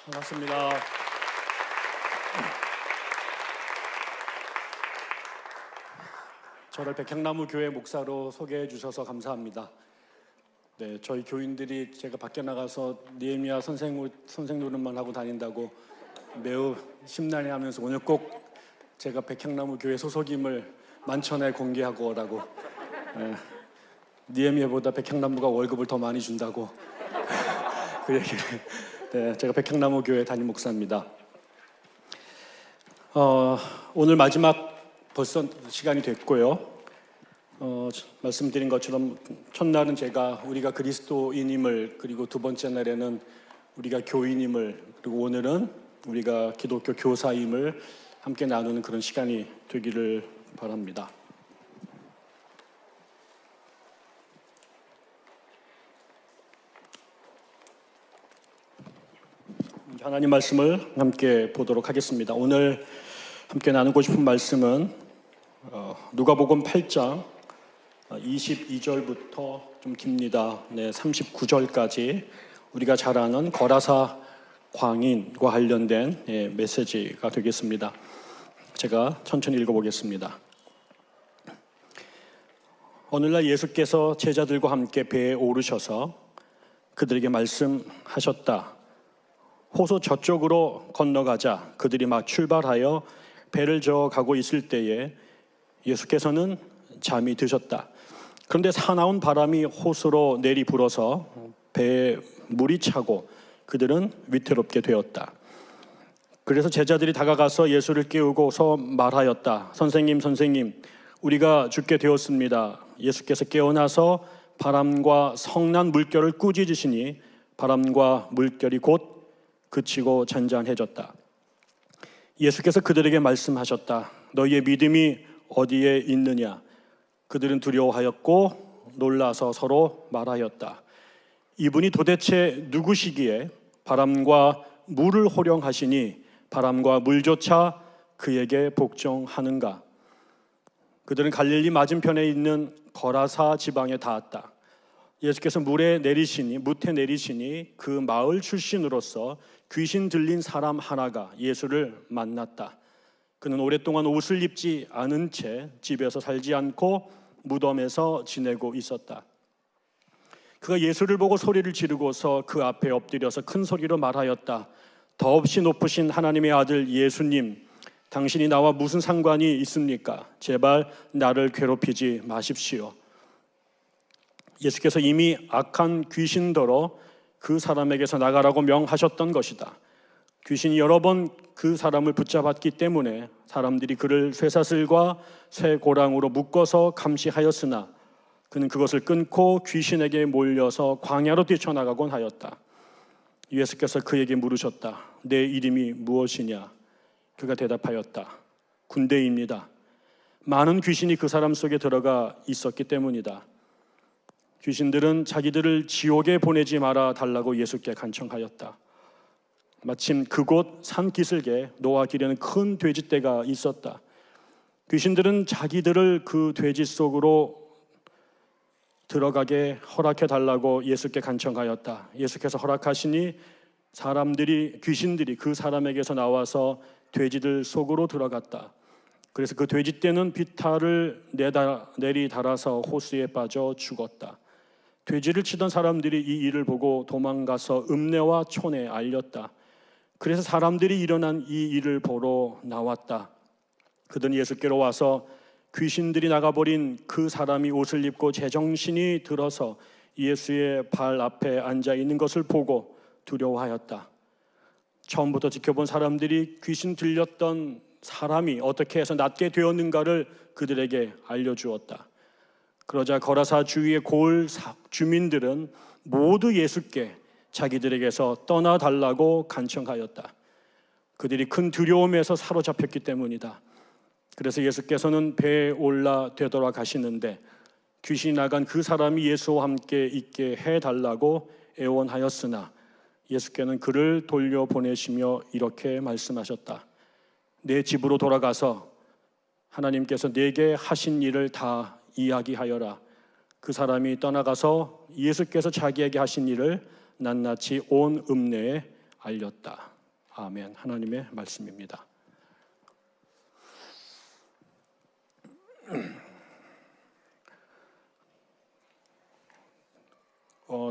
반갑습니다. 저를 백향나무 교회 목사로 소개해 주셔서 감사합니다. 네, 저희 교인들이 제가 밖에 나가서 니에미야 선생 노릇만 하고 다닌다고 매우 심란해하면서 오늘 꼭 제가 백향나무 교회 소속임을 만천에 공개하고 오라고. 니에미야보다 백향나무가 월급을 더 많이 준다고 그 얘기를. 네, 제가 백향나무 교회 담임 목사입니다. 오늘 마지막 벌써 시간이 됐고요. 말씀드린 것처럼 첫날은 우리가 그리스도인임을, 그리고 두 번째 날에는 우리가 교인임을, 그리고 오늘은 우리가 기독교 교사임을 함께 나누는 그런 시간이 되기를 바랍니다. 하나님 말씀을 함께 보도록 하겠습니다. 오늘 함께 나누고 싶은 말씀은 누가복음 8장 22절부터 좀 깁니다. 39절까지 우리가 잘 아는 거라사 광인과 관련된 메시지가 되겠습니다. 제가 천천히 읽어보겠습니다. 오늘날 예수께서 제자들과 함께 배에 오르셔서 그들에게 말씀하셨다. 호수 저쪽으로 건너가자. 그들이 막 출발하여 배를 저어 가고 있을 때에 예수께서는 잠이 드셨다. 그런데 사나운 바람이 호수로 내리 불어서 배에 물이 차고 그들은 위태롭게 되었다. 그래서 제자들이 다가가서 예수를 깨우고서 말하였다. 선생님, 우리가 죽게 되었습니다. 예수께서 깨어나서 바람과 성난 물결을 꾸짖으시니 바람과 물결이 곧 그치고 잔잔해졌다. 예수께서 그들에게 말씀하셨다. 너희의 믿음이 어디에 있느냐? 그들은 두려워하였고 놀라서 서로 말하였다. 이분이 도대체 누구시기에 바람과 물을 호령하시니 바람과 물조차 그에게 복종하는가? 그들은 갈릴리 맞은편에 있는 거라사 지방에 닿았다. 예수께서 무태 내리시니 그 마을 출신으로서 귀신 들린 사람 하나가 예수를 만났다. 그는 오랫동안 옷을 입지 않은 채 집에서 살지 않고 무덤에서 지내고 있었다. 그가 예수를 보고 소리를 지르고서 그 앞에 엎드려서 큰 소리로 말하였다. 더없이 높으신 하나님의 아들 예수님, 당신이 나와 무슨 상관이 있습니까? 제발 나를 괴롭히지 마십시오. 예수께서 이미 악한 귀신더러 그 사람에게서 나가라고 명하셨던 것이다. 귀신이 여러 번 그 사람을 붙잡았기 때문에 사람들이 그를 쇠사슬과 쇠고랑으로 묶어서 감시하였으나 그는 그것을 끊고 귀신에게 몰려서 광야로 뛰쳐나가곤 하였다. 예수께서 그에게 물으셨다. 내 이름이 무엇이냐? 그가 대답하였다. 군대입니다. 많은 귀신이 그 사람 속에 들어가 있었기 때문이다. 귀신들은 자기들을 지옥에 보내지 말아 달라고 예수께 간청하였다. 마침 그곳 산기슭에 노아 길에는 큰 돼지떼가 있었다. 귀신들은 자기들을 그 돼지 속으로 들어가게 허락해 달라고 예수께 간청하였다. 예수께서 허락하시니 귀신들이 그 사람에게서 나와서 돼지들 속으로 들어갔다. 그래서 그 돼지떼는 비탈을 내리 달아서 호수에 빠져 죽었다. 돼지를 치던 사람들이 이 일을 보고 도망가서 읍내와 촌에 알렸다. 그래서 사람들이 일어난 이 일을 보러 나왔다. 그들은 예수께로 와서 귀신들이 나가버린 그 사람이 옷을 입고 제정신이 들어서 예수의 발 앞에 앉아 있는 것을 보고 두려워하였다. 처음부터 지켜본 사람들이 귀신 들렸던 사람이 어떻게 해서 낫게 되었는가를 그들에게 알려주었다. 그러자 거라사 주위의 고을 주민들은 모두 예수께 자기들에게서 떠나달라고 간청하였다. 그들이 큰 두려움에서 사로잡혔기 때문이다. 그래서 예수께서는 배에 올라 되돌아가시는데 귀신이 나간 그 사람이 예수와 함께 있게 해달라고 애원하였으나 예수께는 그를 돌려보내시며 이렇게 말씀하셨다. 내 집으로 돌아가서 하나님께서 내게 하신 일을 다 이야기하여라. 그 사람이 떠나가서 예수께서 자기에게 하신 일을 낱낱이 온 읍내에 알렸다. 아멘. 하나님의 말씀입니다.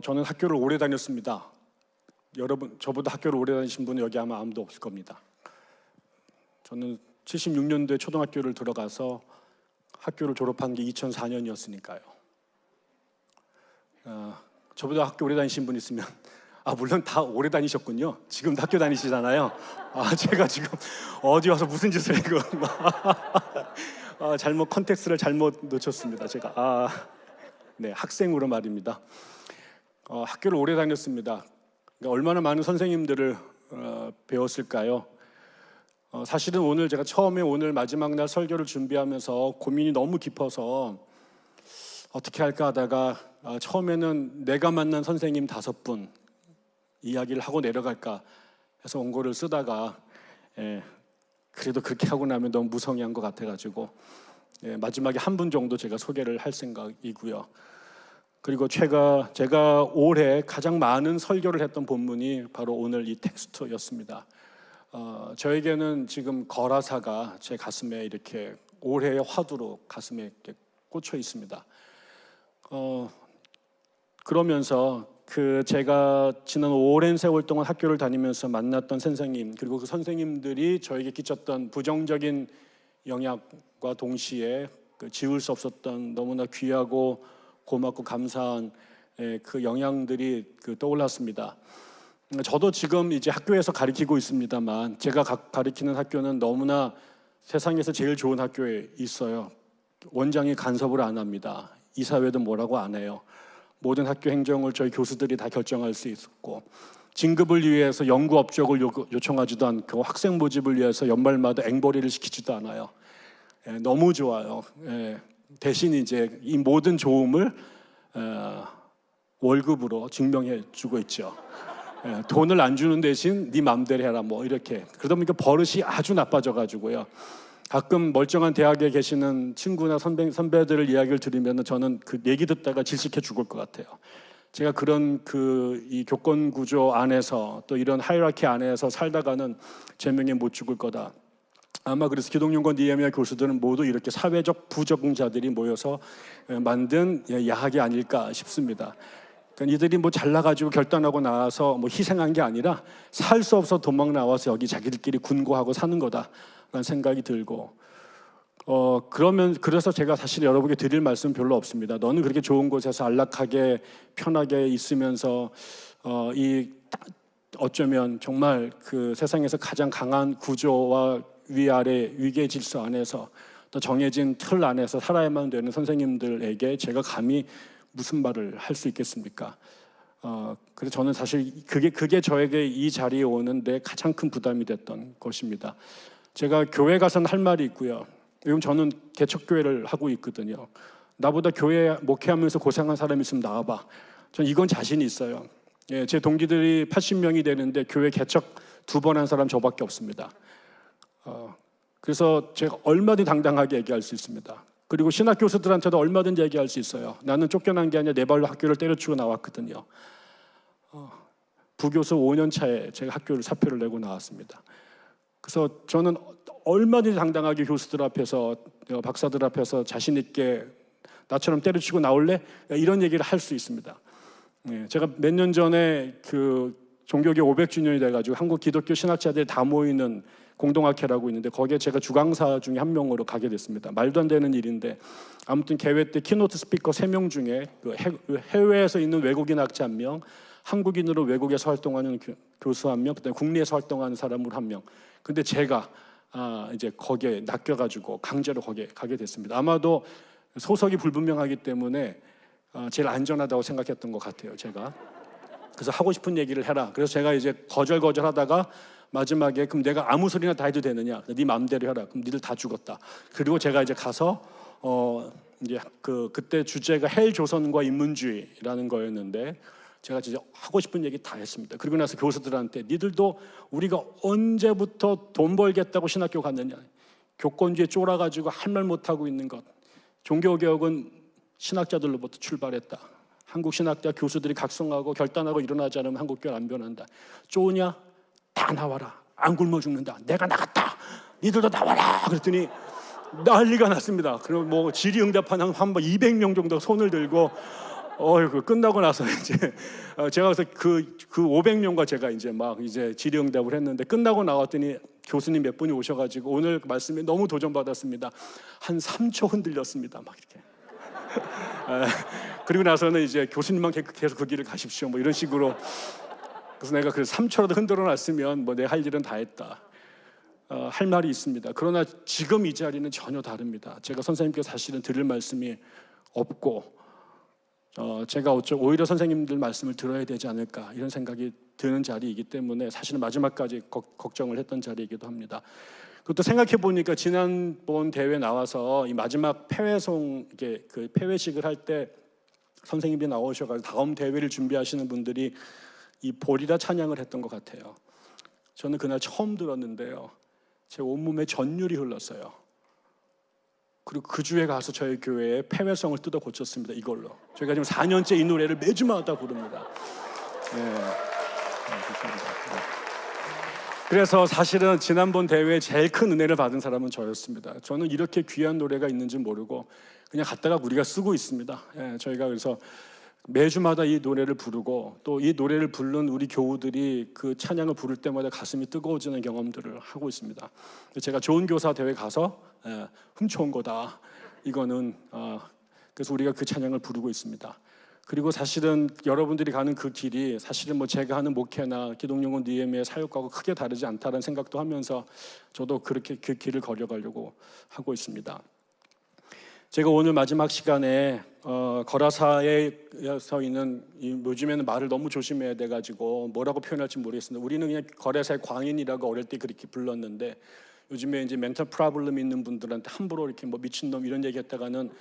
저는 학교를 오래 다녔습니다. 여러분, 저보다 학교를 오래 다니신 분은 여기 아마 아무도 없을 겁니다. 저는 76년도에 초등학교를 들어가서 학교를 졸업한 게 2004년이었으니까요. 저보다 학교 오래 다니신 분 있으면 물론 다 오래 다니셨군요. 지금도 학교 다니시잖아요. 제가 지금 어디 와서 무슨 짓을 이거 잘못 컨텍스트를 잘못 놓쳤습니다. 제가 네, 학생으로 말입니다. 학교를 오래 다녔습니다. 그러니까 얼마나 많은 선생님들을 배웠을까요? 사실은 오늘 제가 처음에 오늘 마지막 날 설교를 준비하면서 고민이 너무 깊어서 어떻게 할까 하다가 처음에는 내가 만난 선생님 5분 이야기를 하고 내려갈까 해서 원고를 쓰다가 그래도 그렇게 하고 나면 너무 무성의한 것 같아가지고 마지막에 한 분 정도 제가 소개를 할 생각이고요. 그리고 제가 올해 가장 많은 설교를 했던 본문이 바로 오늘 이 텍스트였습니다. 저에게는 지금 거라사가 제 가슴에 이렇게 올해의 화두로 가슴에 이렇게 꽂혀 있습니다. 그러면서 제가 지난 오랜 세월 동안 학교를 다니면서 만났던 선생님, 그리고 그 선생님들이 저에게 끼쳤던 부정적인 영향과 동시에 지울 수 없었던 너무나 귀하고 고맙고 감사한 그 영향들이 떠올랐습니다. 저도 지금 이제 학교에서 가르치고 있습니다만 제가 가르치는 학교는 너무나 세상에서 제일 좋은 학교에 있어요. 원장이 간섭을 안 합니다. 이사회도 뭐라고 안 해요. 모든 학교 행정을 저희 교수들이 다 결정할 수 있었고, 진급을 위해서 연구 업적을 요청하지도 않고 학생 모집을 위해서 연말마다 앵벌이를 시키지도 않아요. 너무 좋아요. 대신 이제 이 모든 좋음을 월급으로 증명해 주고 있죠. 돈을 안 주는 대신 네 맘대로 해라 뭐 이렇게. 그러다 보니까 버릇이 아주 나빠져 가지고요. 가끔 멀쩡한 대학에 계시는 친구나 선배들 이야기를 들으면 저는 그 얘기 듣다가 질식해 죽을 것 같아요. 제가 그런 이 교권 구조 안에서 또 이런 하이라키 안에서 살다가는 제명에 못 죽을 거다. 아마 그래서 기독연구원 니에미아 교수들은 모두 이렇게 사회적 부적응자들이 모여서 만든 야학이 아닐까 싶습니다. 그러니까 이들이 뭐 잘나가지고 결단하고 나와서 뭐 희생한 게 아니라 살 수 없어 도망 나와서 여기 자기들끼리 군고하고 사는 거다라는 생각이 들고, 그래서 제가 사실 여러분께 드릴 말씀 별로 없습니다. 너는 그렇게 좋은 곳에서 안락하게 편하게 있으면서 어쩌면 정말 그 세상에서 가장 강한 구조와 위아래 위계 질서 안에서 또 정해진 틀 안에서 살아야만 되는 선생님들에게 제가 감히 무슨 말을 할 수 있겠습니까? 그래서 저는 사실 그게 저에게 이 자리에 오는데 가장 큰 부담이 됐던 것입니다. 제가 교회 가서는 할 말이 있고요. 요즘 저는 개척교회를 하고 있거든요. 나보다 교회 목회하면서 고생한 사람이 있으면 나와봐. 전 이건 자신이 있어요. 제 동기들이 80명이 되는데 교회 개척 2번 한 사람 저밖에 없습니다. 그래서 제가 얼마든지 당당하게 얘기할 수 있습니다. 그리고 신학 교수들한테도 얼마든지 얘기할 수 있어요. 나는 쫓겨난 게 아니라 내 발로 학교를 때려치고 나왔거든요. 부교수 5년 차에 제가 학교를 사표를 내고 나왔습니다. 그래서 저는 얼마든지 당당하게 교수들 앞에서, 박사들 앞에서 자신 있게 나처럼 때려치고 나올래? 이런 얘기를 할 수 있습니다. 제가 몇 년 전에 그 종교개 500주년이 돼가지고 한국 기독교 신학자들이 다 모이는 공동학회라고 있는데 거기에 제가 주강사 중에 한 명으로 가게 됐습니다. 말도 안 되는 일인데 아무튼 개회 때 키노트 스피커 3명 중에 해외에서 있는 외국인 학자 1명, 한국인으로 외국에서 활동하는 교수 1명, 그다음에 국내에서 활동하는 사람으로 1명. 근데 제가 이제 거기에 낚여가지고 강제로 거기에 가게 됐습니다. 아마도 소속이 불분명하기 때문에 제일 안전하다고 생각했던 것 같아요, 제가. 그래서 하고 싶은 얘기를 해라. 그래서 제가 이제 거절하다가 마지막에 그럼 내가 아무 소리나 다 해도 되느냐? 네 마음대로 해라. 그럼 니들 다 죽었다. 그리고 제가 이제 가서 이제 그때 주제가 헬조선과 인문주의라는 거였는데 제가 진짜 하고 싶은 얘기 다 했습니다. 그리고 나서 교수들한테 니들도 우리가 언제부터 돈 벌겠다고 신학교 갔느냐? 교권주의에 쫄아가지고 할 말 못하고 있는 것. 종교개혁은 신학자들로부터 출발했다. 한국 신학대 교수들이 각성하고 결단하고 일어나지 않으면 한국교회 안 변한다. 쪼냐? 다 나와라. 안 굶어 죽는다. 내가 나갔다. 니들도 나와라. 그랬더니 난리가 났습니다. 그럼 뭐 질의응답하는 한 200명 정도 손을 들고 끝나고 나서 이제 제가 그래서 그 500명과 제가 이제 막 이제 질의응답을 했는데 끝나고 나왔더니 교수님 몇 분이 오셔가지고 오늘 말씀에 너무 도전받았습니다. 한 3초 흔들렸습니다. 막 이렇게. 그리고 나서는 이제 교수님만 계속 그 길을 가십시오. 뭐 이런 식으로. 그래서 내가 그 3초라도 흔들어 놨으면 뭐 내 할 일은 다 했다. 할 말이 있습니다. 그러나 지금 이 자리는 전혀 다릅니다. 제가 선생님께 사실은 드릴 말씀이 없고 제가 오히려 선생님들 말씀을 들어야 되지 않을까 이런 생각이 드는 자리이기 때문에 사실은 마지막까지 걱정을 했던 자리이기도 합니다. 그것도 생각해 보니까 지난번 대회 나와서 이 마지막 폐회송 그 폐회식을 할 때 선생님이 나오셔가지고 다음 대회를 준비하시는 분들이 이 보리라 찬양을 했던 것 같아요. 저는 그날 처음 들었는데요. 제 온몸에 전율이 흘렀어요. 그리고 그 주에 가서 저희 교회에 폐회성을 뜯어 고쳤습니다. 이걸로. 저희가 지금 4년째 이 노래를 매주마다 부릅니다. 그래서 사실은 지난번 대회에 제일 큰 은혜를 받은 사람은 저였습니다. 저는 이렇게 귀한 노래가 있는지 모르고 그냥 갖다가 우리가 쓰고 있습니다. 저희가 그래서 매주마다 이 노래를 부르고 또 이 노래를 부른 우리 교우들이 그 찬양을 부를 때마다 가슴이 뜨거워지는 경험들을 하고 있습니다. 제가 좋은 교사 대회 가서 훔쳐온 거다. 이거는 그래서 우리가 그 찬양을 부르고 있습니다. 그리고 사실은 여러분들이 가는 그 길이 사실은 뭐 제가 하는 목회나 기독영혼 DM의 사역하고 크게 다르지 않다는 생각도 하면서 저도 그렇게 그 길을 걸어가려고 하고 있습니다. 제가 오늘 마지막 시간에 거라사에서 있는 요즘에는 말을 너무 조심해야 돼가지고 뭐라고 표현할지 모르겠습니다. 우리는 그냥 거라사의 광인이라고 어릴 때 그렇게 불렀는데 요즘에 이제 멘탈 프로블럼 있는 분들한테 함부로 이렇게 뭐 미친놈 이런 얘기했다가는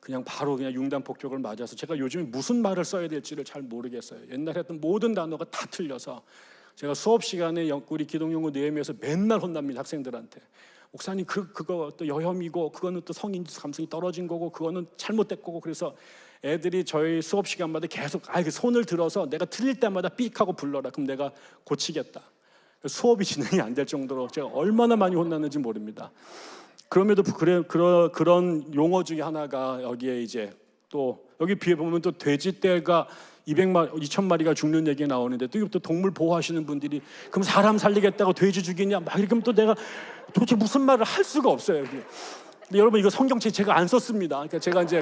그냥 바로 그냥 융단 폭격을 맞아서 제가 요즘에 무슨 말을 써야 될지를 잘 모르겠어요. 옛날에 했던 모든 단어가 다 틀려서 제가 수업 시간에 우리 기독연구 내외에서 맨날 혼납니다. 학생들한테. 목사님 그거 또 여혐이고 그거는 또 성인 감성이 떨어진 거고 그거는 잘못된 거고 그래서 애들이 저희 수업 시간마다 계속 손을 들어서 내가 틀릴 때마다 삑 하고 불러라. 그럼 내가 고치겠다. 수업이 진행이 안 될 정도로 제가 얼마나 많이 혼났는지 모릅니다. 그럼에도 그런 용어 중에 하나가 여기에 이제 또 여기 뒤에 보면 또 돼지떼가 2,000마리가 죽는 얘기 나오는데 또 동물 보호하시는 분들이 그럼 사람 살리겠다고 돼지 죽이냐 막 이렇게 하면 또 내가 도대체 무슨 말을 할 수가 없어요. 근데 여러분 이거 성경책 제가 안 썼습니다. 그러니까 제가 이제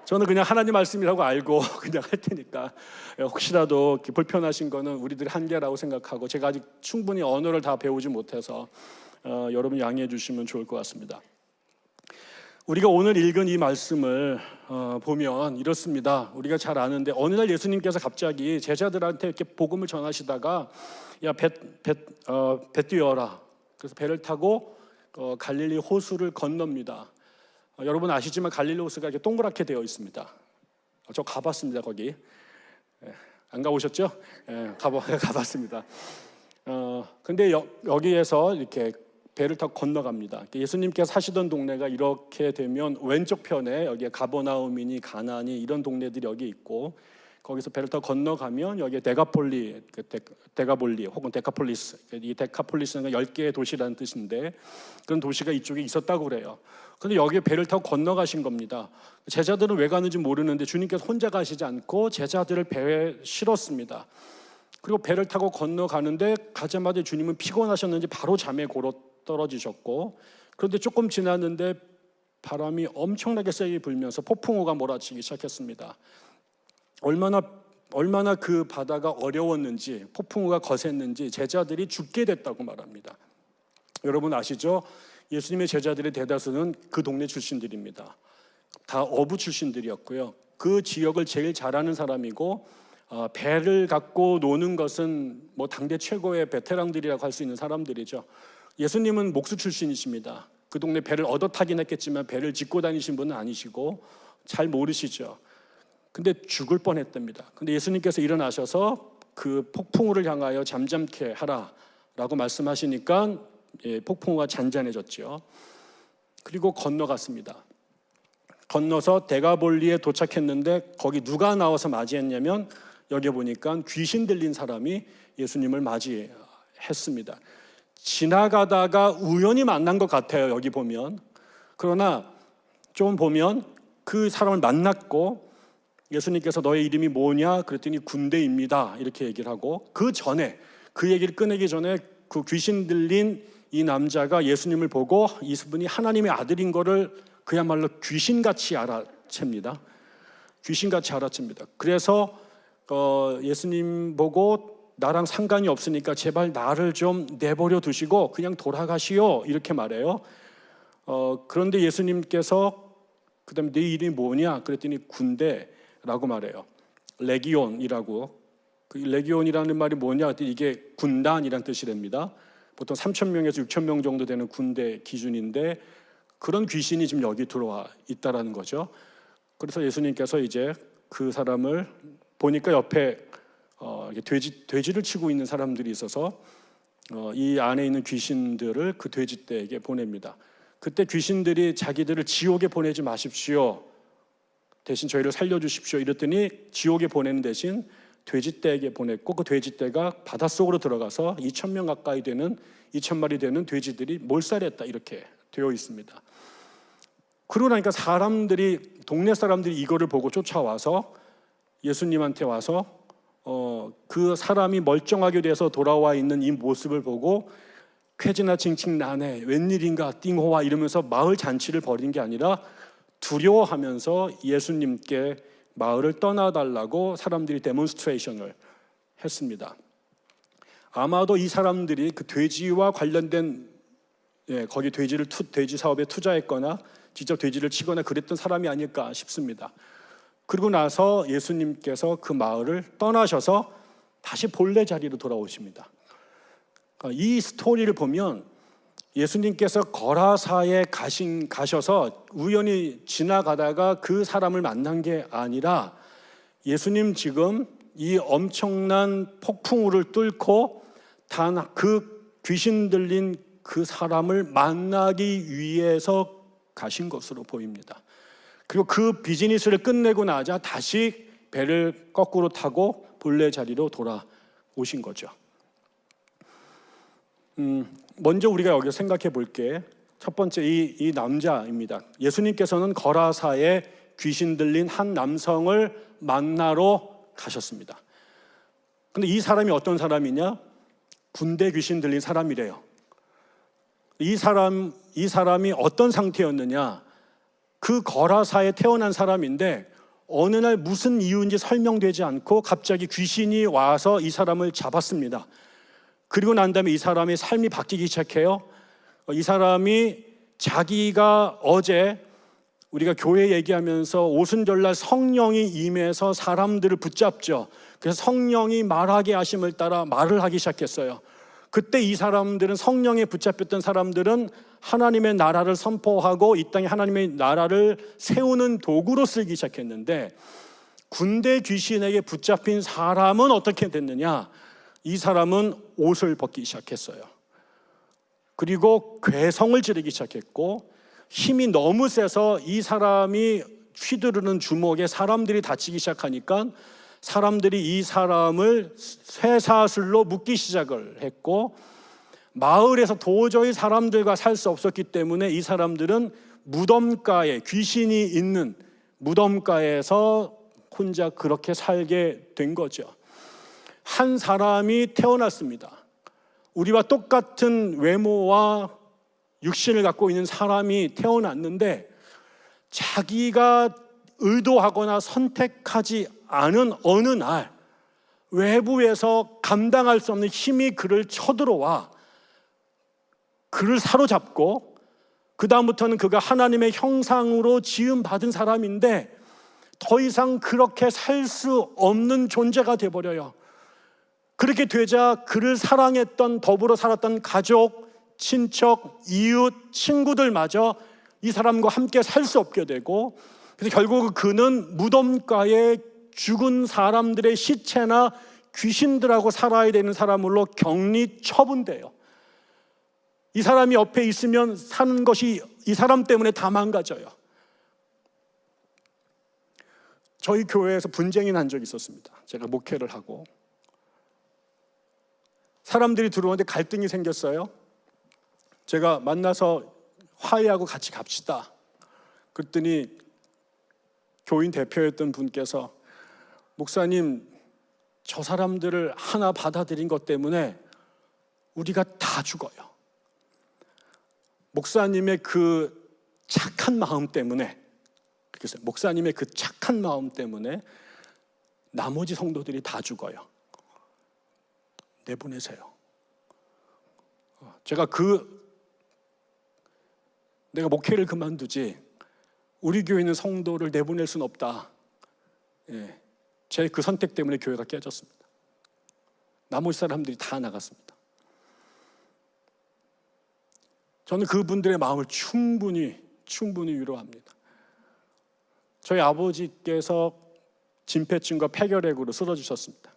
저는 그냥 하나님 말씀이라고 알고 그냥 할 테니까 혹시라도 불편하신 거는 우리들의 한계라고 생각하고 제가 아직 충분히 언어를 다 배우지 못해서 여러분 양해해 주시면 좋을 것 같습니다. 우리가 오늘 읽은 이 말씀을 보면 이렇습니다. 우리가 잘 아는데 어느 날 예수님께서 갑자기 제자들한테 이렇게 복음을 전하시다가 야, 배 띄워라. 그래서 배를 타고 갈릴리 호수를 건넙니다. 여러분 아시지만 갈릴리 호수가 이렇게 동그랗게 되어 있습니다. 저 가봤습니다. 거기 안 가보셨죠? 가봤습니다. 근데 여기에서 이렇게 배를 타고 건너갑니다. 예수님께서 사시던 동네가 이렇게 되면 왼쪽 편에 여기에 가버나움이니 가나니 이런 동네들이 여기 있고 거기서 배를 타고 건너가면 여기에 데가볼리 혹은 데카폴리스 이 데카폴리스는 10개의 도시라는 뜻인데 그런 도시가 이쪽에 있었다고 그래요. 근데 여기에 배를 타고 건너가신 겁니다. 제자들은 왜 가는지 모르는데 주님께서 혼자 가시지 않고 제자들을 배에 실었습니다. 그리고 배를 타고 건너가는데 가자마자 주님은 피곤하셨는지 바로 잠에 떨어지셨고 그런데 조금 지났는데 바람이 엄청나게 세게 불면서 폭풍우가 몰아치기 시작했습니다. 얼마나 그 바다가 어려웠는지 폭풍우가 거셌는지 제자들이 죽게 됐다고 말합니다. 여러분 아시죠? 예수님의 제자들의 대다수는 그 동네 출신들입니다. 다 어부 출신들이었고요. 그 지역을 제일 잘하는 사람이고 배를 갖고 노는 것은 뭐 당대 최고의 베테랑들이라고 할 수 있는 사람들이죠. 예수님은 목수 출신이십니다. 그 동네 배를 얻어 타긴 했겠지만 배를 짚고 다니신 분은 아니시고 잘 모르시죠. 근데 죽을 뻔했답니다. 근데 예수님께서 일어나셔서 그 폭풍우를 향하여 잠잠케 하라라고 말씀하시니까 폭풍우가 잔잔해졌죠. 그리고 건너갔습니다. 건너서 데가볼리에 도착했는데 거기 누가 나와서 맞이했냐면 여기 보니까 귀신 들린 사람이 예수님을 맞이했습니다. 했습니다. 지나가다가 우연히 만난 것 같아요, 여기 보면. 그러나 좀 보면 그 사람을 만났고 예수님께서 너의 이름이 뭐냐? 그랬더니 군대입니다, 이렇게 얘기를 하고, 그 전에, 그 얘기를 꺼내기 전에 그 귀신 들린 이 남자가 예수님을 보고 이분이 하나님의 아들인 거를 그야말로 귀신같이 알아챕니다. 귀신같이 알아챕니다. 그래서 예수님 보고 나랑 상관이 없으니까 제발 나를 좀 내버려 두시고 그냥 돌아가시오, 이렇게 말해요. 그런데 예수님께서 그다음에 네 이름이 뭐냐? 그랬더니 군대라고 말해요. 레기온이라고. 그 레기온이라는 말이 뭐냐? 그랬더니 이게 군단이란 뜻이 됩니다. 보통 3,000명에서 6,000명 정도 되는 군대 기준인데 그런 귀신이 지금 여기 들어와 있다라는 거죠. 그래서 예수님께서 이제 그 사람을 보니까 옆에 돼지를 치고 있는 사람들이 있어서 이 안에 있는 귀신들을 그 돼지떼에게 보냅니다. 그때 귀신들이 자기들을 지옥에 보내지 마십시오, 대신 저희를 살려주십시오 이랬더니 지옥에 보내는 대신 돼지떼에게 보냈고, 그 돼지떼가 바닷속으로 들어가서 2,000명 가까이 되는 2,000마리 되는 돼지들이 몰살했다, 이렇게 되어 있습니다. 그러고 나니까 동네 사람들이 이거를 보고 쫓아와서 예수님한테 와서 그 사람이 멀쩡하게 돼서 돌아와 있는 이 모습을 보고 쾌지나 칭칭 나네, 웬일인가 띵호와 이러면서 마을 잔치를 벌인 게 아니라 두려워하면서 예수님께 마을을 떠나달라고 사람들이 데몬스트레이션을 했습니다. 아마도 이 사람들이 그 돼지와 관련된 거기 돼지 사업에 투자했거나 직접 돼지를 치거나 그랬던 사람이 아닐까 싶습니다. 그리고 나서 예수님께서 그 마을을 떠나셔서 다시 본래 자리로 돌아오십니다. 이 스토리를 보면 예수님께서 거라사에 가셔서 우연히 지나가다가 그 사람을 만난 게 아니라 예수님 지금 이 엄청난 폭풍우를 뚫고 단 그 귀신 들린 그 사람을 만나기 위해서 가신 것으로 보입니다. 그리고 그 비즈니스를 끝내고 나자 다시 배를 거꾸로 타고 본래 자리로 돌아오신 거죠. 먼저 우리가 여기서 생각해 볼 게 첫 번째 이 남자입니다. 예수님께서는 거라사에 귀신 들린 한 남성을 만나러 가셨습니다. 근데 이 사람이 어떤 사람이냐? 군대 귀신 들린 사람이래요. 이 사람이 어떤 상태였느냐? 그 거라사에 태어난 사람인데 어느 날 무슨 이유인지 설명되지 않고 갑자기 귀신이 와서 이 사람을 잡았습니다. 그리고 난 다음에 이 사람의 삶이 바뀌기 시작해요. 이 사람이 자기가 어제 우리가 교회 얘기하면서 오순절날 성령이 임해서 사람들을 붙잡죠. 그래서 성령이 말하게 하심을 따라 말을 하기 시작했어요. 그때 이 사람들은, 성령에 붙잡혔던 사람들은 하나님의 나라를 선포하고 이 땅에 하나님의 나라를 세우는 도구로 쓰기 시작했는데, 군대 귀신에게 붙잡힌 사람은 어떻게 됐느냐? 이 사람은 옷을 벗기 시작했어요. 그리고 괴성을 지르기 시작했고, 힘이 너무 세서 이 사람이 휘두르는 주먹에 사람들이 다치기 시작하니까 사람들이 이 사람을 쇠사슬로 묶기 시작을 했고, 마을에서 도저히 사람들과 살 수 없었기 때문에 이 사람들은 무덤가에, 귀신이 있는 무덤가에서 혼자 그렇게 살게 된 거죠. 한 사람이 태어났습니다. 우리와 똑같은 외모와 육신을 갖고 있는 사람이 태어났는데 자기가 의도하거나 선택하지 않은 어느 날 외부에서 감당할 수 없는 힘이 그를 쳐들어와 그를 사로잡고, 그 다음부터는 그가 하나님의 형상으로 지음받은 사람인데 더 이상 그렇게 살 수 없는 존재가 되어버려요. 그렇게 되자 그를 사랑했던, 더불어 살았던 가족, 친척, 이웃, 친구들마저 이 사람과 함께 살 수 없게 되고, 그래서 결국 그는 무덤가에 죽은 사람들의 시체나 귀신들하고 살아야 되는 사람으로 격리 처분돼요. 이 사람이 옆에 있으면 사는 것이 이 사람 때문에 다 망가져요. 저희 교회에서 분쟁이 난 적이 있었습니다. 제가 목회를 하고 사람들이 들어오는데 갈등이 생겼어요. 제가 만나서 화해하고 같이 갑시다. 그랬더니 교인 대표였던 분께서 목사님, 저 사람들을 하나 받아들인 것 때문에 우리가 다 죽어요. 목사님의 그 착한 마음 때문에, 목사님의 그 착한 마음 때문에 나머지 성도들이 다 죽어요. 내보내세요. 내가 목회를 그만두지 우리 교회 있는 성도를 내보낼 수는 없다. 제 그 선택 때문에 교회가 깨졌습니다. 나머지 사람들이 다 나갔습니다. 저는 그분들의 마음을 충분히 위로합니다. 저희 아버지께서 진폐증과 폐결핵으로 쓰러지셨습니다.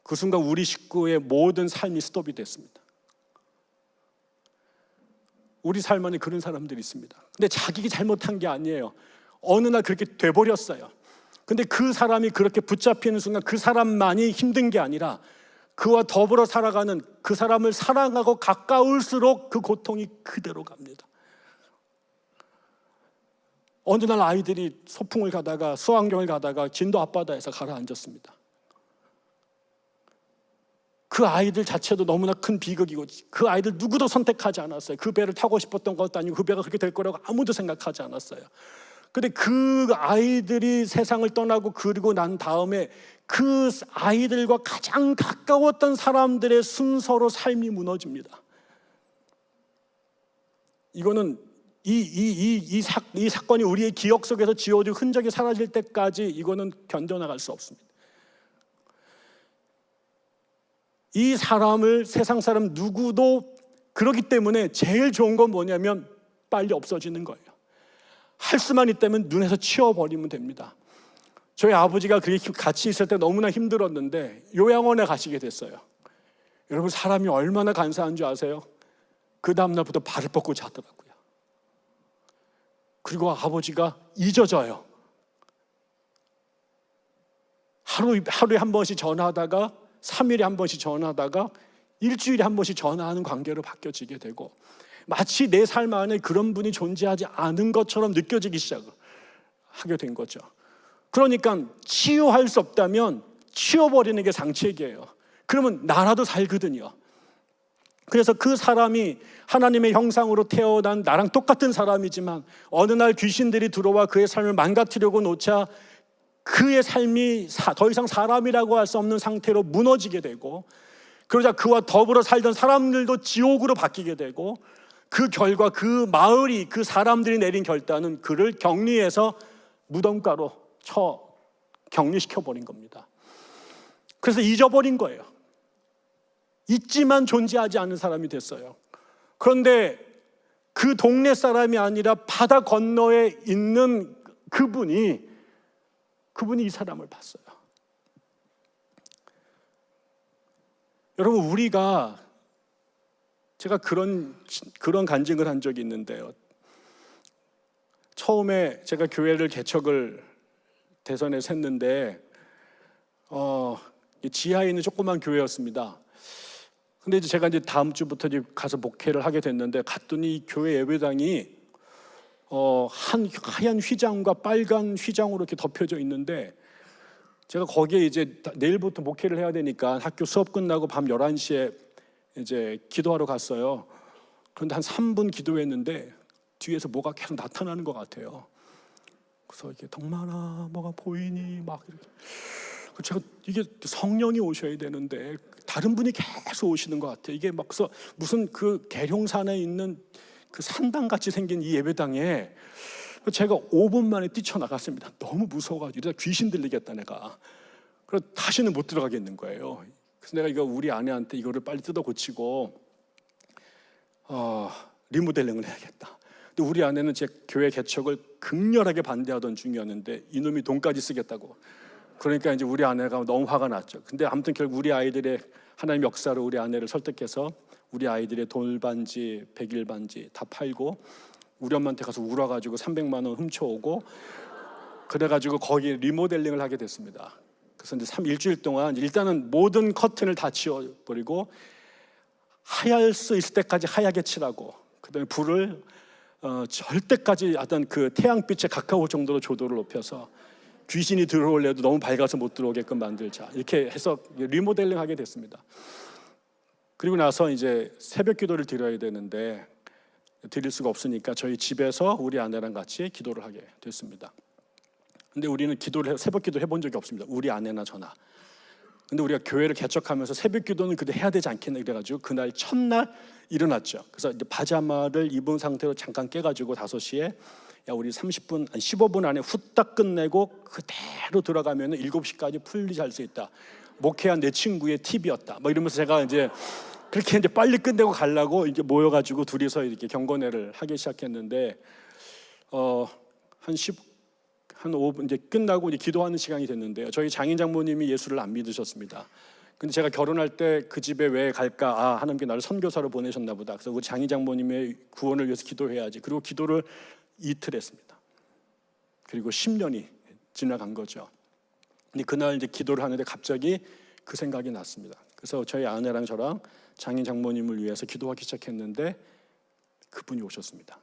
그 순간 우리 식구의 모든 삶이 스톱이 됐습니다. 우리 삶 안에 그런 사람들이 있습니다. 근데 자기가 잘못한 게 아니에요. 어느 날 그렇게 돼버렸어요. 근데 그 사람이 그렇게 붙잡히는 순간 그 사람만이 힘든 게 아니라 그와 더불어 살아가는 그 사람을 사랑하고 가까울수록 그 고통이 그대로 갑니다. 어느 날 아이들이 소풍을 가다가 수학여행을 가다가 진도 앞바다에서 가라앉았습니다. 그 아이들 자체도 너무나 큰 비극이고 그 아이들 누구도 선택하지 않았어요. 그 배를 타고 싶었던 것도 아니고 그 배가 그렇게 될 거라고 아무도 생각하지 않았어요. 근데 그 아이들이 세상을 떠나고 그리고 난 다음에 그 아이들과 가장 가까웠던 사람들의 순서로 삶이 무너집니다. 이거는 이 사건이 우리의 기억 속에서 지워지고 흔적이 사라질 때까지 이거는 견뎌나갈 수 없습니다. 이 사람을 세상 사람 누구도 그렇기 때문에 제일 좋은 건 뭐냐면 빨리 없어지는 거예요. 할 수만 있다면 눈에서 치워버리면 됩니다. 저희 아버지가 그렇게 같이 있을 때 너무나 힘들었는데 요양원에 가시게 됐어요. 여러분, 사람이 얼마나 간사한 줄 아세요? 그 다음날부터 발을 뻗고 자더라고요. 그리고 아버지가 잊어져요. 하루에 한 번씩 전화하다가 3일에 한 번씩 전화하다가 일주일에 한 번씩 전화하는 관계로 바뀌어지게 되고 마치 내 삶 안에 그런 분이 존재하지 않은 것처럼 느껴지기 시작하게 된 거죠. 그러니까 치유할 수 없다면 치워버리는 게 상책이에요. 그러면 나라도 살거든요. 그래서 그 사람이 하나님의 형상으로 태어난 나랑 똑같은 사람이지만 어느 날 귀신들이 들어와 그의 삶을 망가뜨리고 놓자 그의 삶이 더 이상 사람이라고 할 수 없는 상태로 무너지게 되고 그러자 그와 더불어 살던 사람들도 지옥으로 바뀌게 되고 그 결과 그 마을이 그 사람들이 내린 결단은 그를 격리해서 무덤가로 격리시켜버린 겁니다. 그래서 잊어버린 거예요. 있지만 존재하지 않는 사람이 됐어요. 그런데 그 동네 사람이 아니라 바다 건너에 있는 그분이 이 사람을 봤어요. 여러분, 제가 그런 간증을 한 적이 있는데요. 처음에 제가 교회를 개척을 대선에서 했는데 지하에 있는 조그만 교회였습니다. 근데 이제 제가 다음 주부터 가서 목회를 하게 됐는데 갔더니 이 교회 예배당이 하얀 휘장과 빨간 휘장으로 이렇게 덮여져 있는데 제가 거기에 이제 내일부터 목회를 해야 되니까 학교 수업 끝나고 밤 11시에 이제 기도하러 갔어요. 그런데 한 3분 기도했는데 뒤에서 뭐가 계속 나타나는 것 같아요. 그래서 이렇게 덕만아 뭐가 보이니 막 이렇게. 제가 이게 성령이 오셔야 되는데 다른 분이 계속 오시는 것 같아요. 이게 막 무슨 그 계룡산에 있는 그 산당같이 생긴 이 예배당에 제가 5분 만에 뛰쳐나갔습니다. 너무 무서워가지고 귀신 들리겠다 내가. 그래서 다시는 못 들어가겠는 거예요. 그래서 내가 이거 우리 아내한테 이거를 빨리 뜯어 고치고 리모델링을 해야겠다. 근데 우리 아내는 제 교회 개척을 극렬하게 반대하던 중이었는데 이놈이 돈까지 쓰겠다고. 그러니까 이제 우리 아내가 너무 화가 났죠. 근데 아무튼 결국 우리 아이들의 하나님 역사로 우리 아내를 설득해서 우리 아이들의 돌반지, 백일반지 다 팔고 우리 엄마한테 가서 울어가지고 300만 원 훔쳐오고 그래가지고 거기 리모델링을 하게 됐습니다. 그래서 이제 일주일 동안 일단은 모든 커튼을 다 치워버리고 하얄 수 있을 때까지 하얗게 칠하고, 그다음에 불을 절대까지 어떤 그 태양빛에 가까울 정도로 조도를 높여서 귀신이 들어올래도 너무 밝아서 못 들어오게끔 만들자, 이렇게 해서 리모델링하게 됐습니다. 그리고 나서 이제 새벽 기도를 드려야 되는데 드릴 수가 없으니까 저희 집에서 우리 아내랑 같이 기도를 하게 됐습니다. 근데 우리는 새벽 기도를 해본 적이 없습니다. 우리 아내나 저나. 근데 우리가 교회를 개척하면서 새벽 기도는 그래도 해야 되지 않겠나 그래가지고 그날 첫날 일어났죠. 그래서 이제 파자마를 입은 상태로 잠깐 깨가지고 5시에 야 우리 30분, 15분 안에 후딱 끝내고 그대로 들어가면 7시까지 풀리 잘 수 있다. 목회한 내 친구의 팁이었다. 뭐 이러면서 제가 이제 그렇게 이제 빨리 끝내고 가려고 이제 모여가지고 둘이서 이렇게 경건회를 하기 시작했는데 한 5분 이제 끝나고 이제 기도하는 시간이 됐는데요. 저희 장인 장모님이 예수를 안 믿으셨습니다. 근데 제가 결혼할 때 그 집에 왜 갈까? 하나님께 나를 선교사로 보내셨나 보다. 그래서 우리 장인 장모님의 구원을 위해서 기도해야지. 그리고 기도를 이틀 했습니다. 그리고 10년이 지나간 거죠. 근데 그날 이제 기도를 하는데 갑자기 그 생각이 났습니다. 그래서 저희 아내랑 저랑 장인 장모님을 위해서 기도하기 시작했는데 그분이 오셨습니다.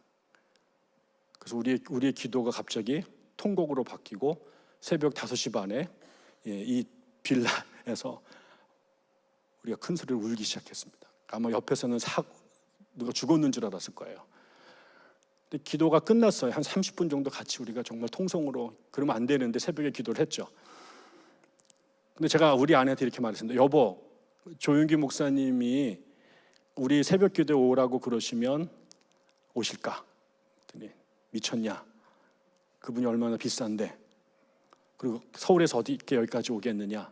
그래서 우리의 기도가 갑자기 통곡으로 바뀌고 새벽 5시 반에 이 빌라에서 우리가 큰 소리를 울기 시작했습니다. 아마 옆에서는 누가 죽었는 줄 알았을 거예요. 근데 기도가 끝났어요. 한 30분 정도 같이 우리가 정말 통성으로, 그러면 안 되는데 새벽에 기도를 했죠. 근데 제가 우리 아내한테 이렇게 말했습니다. 여보, 조윤기 목사님이 우리 새벽 기도에 오라고 그러시면 오실까? 그랬더니 미쳤냐? 그분이 얼마나 비싼데, 그리고 서울에서 어디게 여기까지 오겠느냐?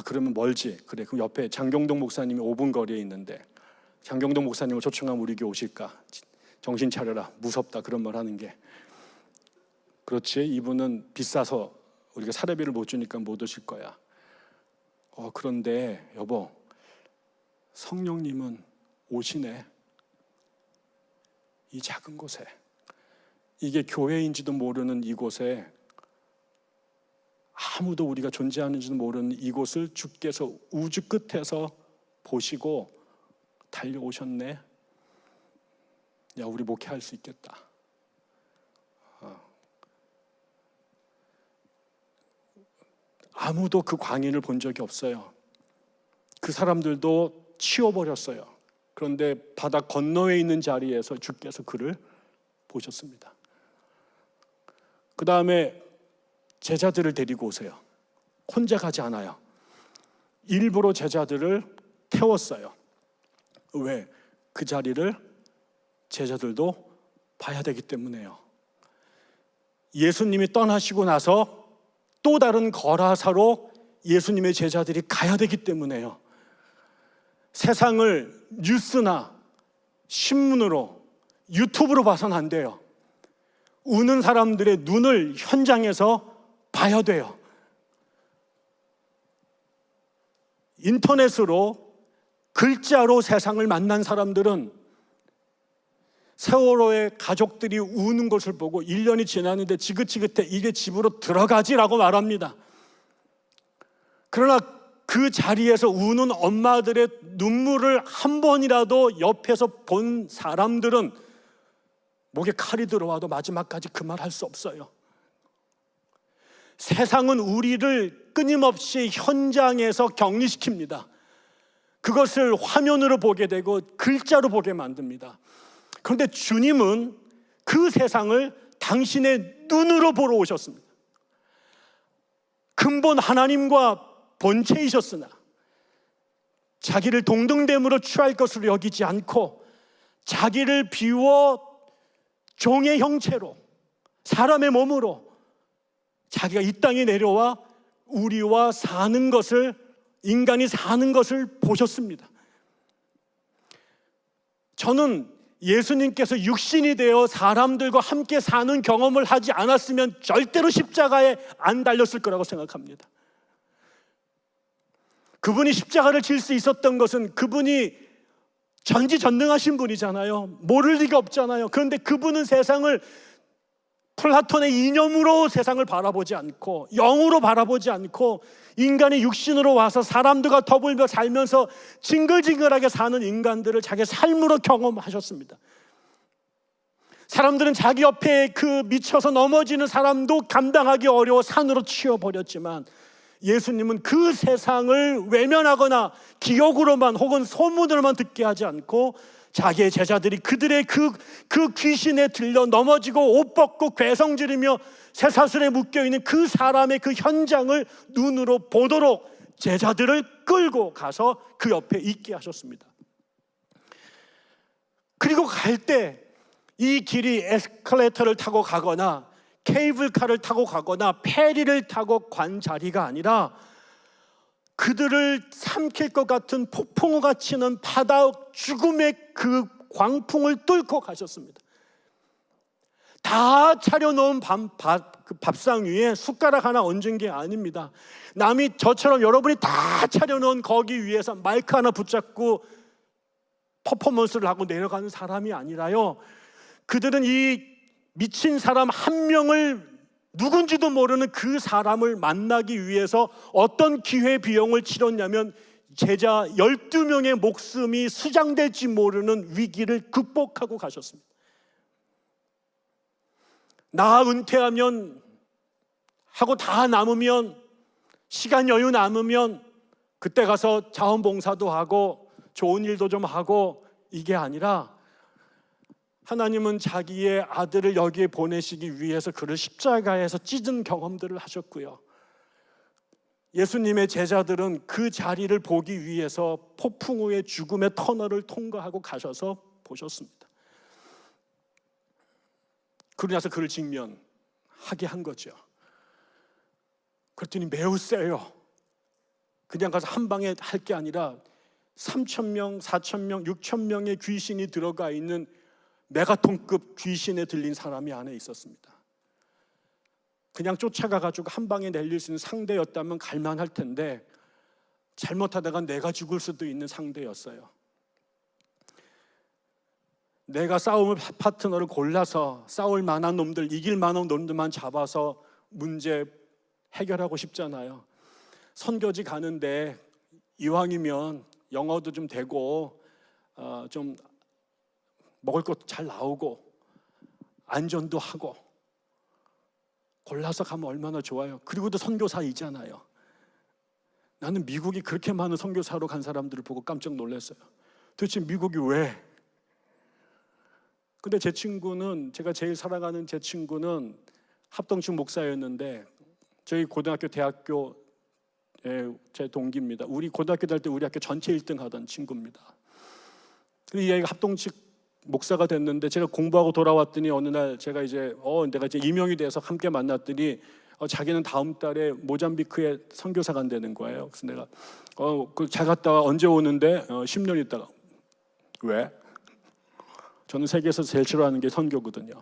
그러면 멀지. 그래, 그럼 옆에 장경동 목사님이 5분 거리에 있는데 장경동 목사님을 초청하면 우리 교회 오실까? 정신 차려라, 무섭다, 그런 말 하는 게. 그렇지, 이분은 비싸서 우리가 사례비를 못 주니까 못 오실 거야. 그런데 여보, 성령님은 오시네. 이 작은 곳에, 이게 교회인지도 모르는 이곳에, 아무도 우리가 존재하는지도 모르는 이곳을 주께서 우주 끝에서 보시고 달려오셨네. 야, 우리 목회할 수 있겠다. 아무도 그 광인을 본 적이 없어요. 그 사람들도 치워버렸어요. 그런데 바다 건너에 있는 자리에서 주께서 그를 보셨습니다. 그 다음에 제자들을 데리고 오세요. 혼자 가지 않아요. 일부러 제자들을 태웠어요. 왜? 그 자리를 제자들도 봐야 되기 때문에요. 예수님이 떠나시고 나서 또 다른 거라사로 예수님의 제자들이 가야 되기 때문에요. 세상을 뉴스나 신문으로, 유튜브로 봐서는 안 돼요. 우는 사람들의 눈을 현장에서 봐야 돼요. 인터넷으로 글자로 세상을 만난 사람들은 세월호의 가족들이 우는 것을 보고 1년이 지났는데 지긋지긋해, 이게 집으로 들어가지라고 말합니다. 그러나 그 자리에서 우는 엄마들의 눈물을 한 번이라도 옆에서 본 사람들은 목에 칼이 들어와도 마지막까지 그 말 할 수 없어요. 세상은 우리를 끊임없이 현장에서 격리시킵니다. 그것을 화면으로 보게 되고 글자로 보게 만듭니다. 그런데 주님은 그 세상을 당신의 눈으로 보러 오셨습니다. 근본 하나님과 본체이셨으나 자기를 동등됨으로 취할 것으로 여기지 않고 자기를 비워 종의 형체로, 사람의 몸으로 자기가 이 땅에 내려와 우리와 사는 것을, 인간이 사는 것을 보셨습니다. 저는 예수님께서 육신이 되어 사람들과 함께 사는 경험을 하지 않았으면 절대로 십자가에 안 달렸을 거라고 생각합니다. 그분이 십자가를 질 수 있었던 것은 그분이 전지전능하신 분이잖아요. 모를 리가 없잖아요. 그런데 그분은 세상을 플라톤의 이념으로 세상을 바라보지 않고 영으로 바라보지 않고 인간이 육신으로 와서 사람들과 더불며 살면서 징글징글하게 사는 인간들을 자기 삶으로 경험하셨습니다. 사람들은 자기 옆에 그 미쳐서 넘어지는 사람도 감당하기 어려워 산으로 치워버렸지만 예수님은 그 세상을 외면하거나 기억으로만 혹은 소문으로만 듣게 하지 않고 자기의 제자들이 그들의 그 귀신에 들려 넘어지고 옷 벗고 괴성지르며 쇠사슬에 묶여있는 그 사람의 그 현장을 눈으로 보도록 제자들을 끌고 가서 그 옆에 있게 하셨습니다. 그리고 갈 때 이 길이 에스컬레이터를 타고 가거나 케이블카를 타고 가거나 페리를 타고 간 자리가 아니라 그들을 삼킬 것 같은 폭풍우가 치는 바다 죽음의 그 광풍을 뚫고 가셨습니다. 다 차려놓은 그 밥상 위에 숟가락 하나 얹은 게 아닙니다. 남이 저처럼 여러분이 다 차려놓은 거기 위에서 마이크 하나 붙잡고 퍼포먼스를 하고 내려가는 사람이 아니라요, 그들은 이 미친 사람 한 명을, 누군지도 모르는 그 사람을 만나기 위해서 어떤 기회비용을 치렀냐면 제자 12명의 목숨이 수장될지 모르는 위기를 극복하고 가셨습니다. 나 은퇴하면 하고 다 남으면, 시간 여유 남으면 그때 가서 자원봉사도 하고 좋은 일도 좀 하고, 이게 아니라 하나님은 자기의 아들을 여기에 보내시기 위해서 그를 십자가에서 찢은 경험들을 하셨고요, 예수님의 제자들은 그 자리를 보기 위해서 폭풍우의 죽음의 터널을 통과하고 가셔서 보셨습니다. 그러고 나서 그를 직면하게 한 거죠. 그랬더니 매우 세요. 그냥 가서 한 방에 할 게 아니라 3,000명, 4,000명, 6,000명의 귀신이 들어가 있는 메가톤급 귀신에 들린 사람이 안에 있었습니다. 그냥 쫓아가가지고 한 방에 내릴 수 있는 상대였다면 갈만할 텐데 잘못하다가 내가 죽을 수도 있는 상대였어요. 내가 싸움을 파트너를 골라서 싸울 만한 놈들, 이길 만한 놈들만 잡아서 문제 해결하고 싶잖아요. 선교지 가는데 이왕이면 영어도 좀 되고 좀 먹을 것도 잘 나오고 안전도 하고 골라서 가면 얼마나 좋아요. 그리고도 선교사이잖아요. 나는 미국이 그렇게 많은 선교사로 간 사람들을 보고 깜짝 놀랐어요. 도대체 미국이 왜? 근데 제 친구는, 제가 제일 사랑하는 제 친구는 합동측 목사였는데 저희 고등학교, 대학교 제 동기입니다. 우리 고등학교 다닐 때 우리 학교 전체 1등 하던 친구입니다. 근데 이 아이가 합동측 목사가 됐는데 제가 공부하고 돌아왔더니 어느 날 제가 내가 이제 임용이 돼서 함께 만났더니 자기는 다음 달에 모잠비크에 선교사 간다는 거예요. 그래서 내가 잘 갔다 와, 언제 오는데? 10년 있다가. 왜? 저는 세계에서 제일 싫어하는 게 선교거든요.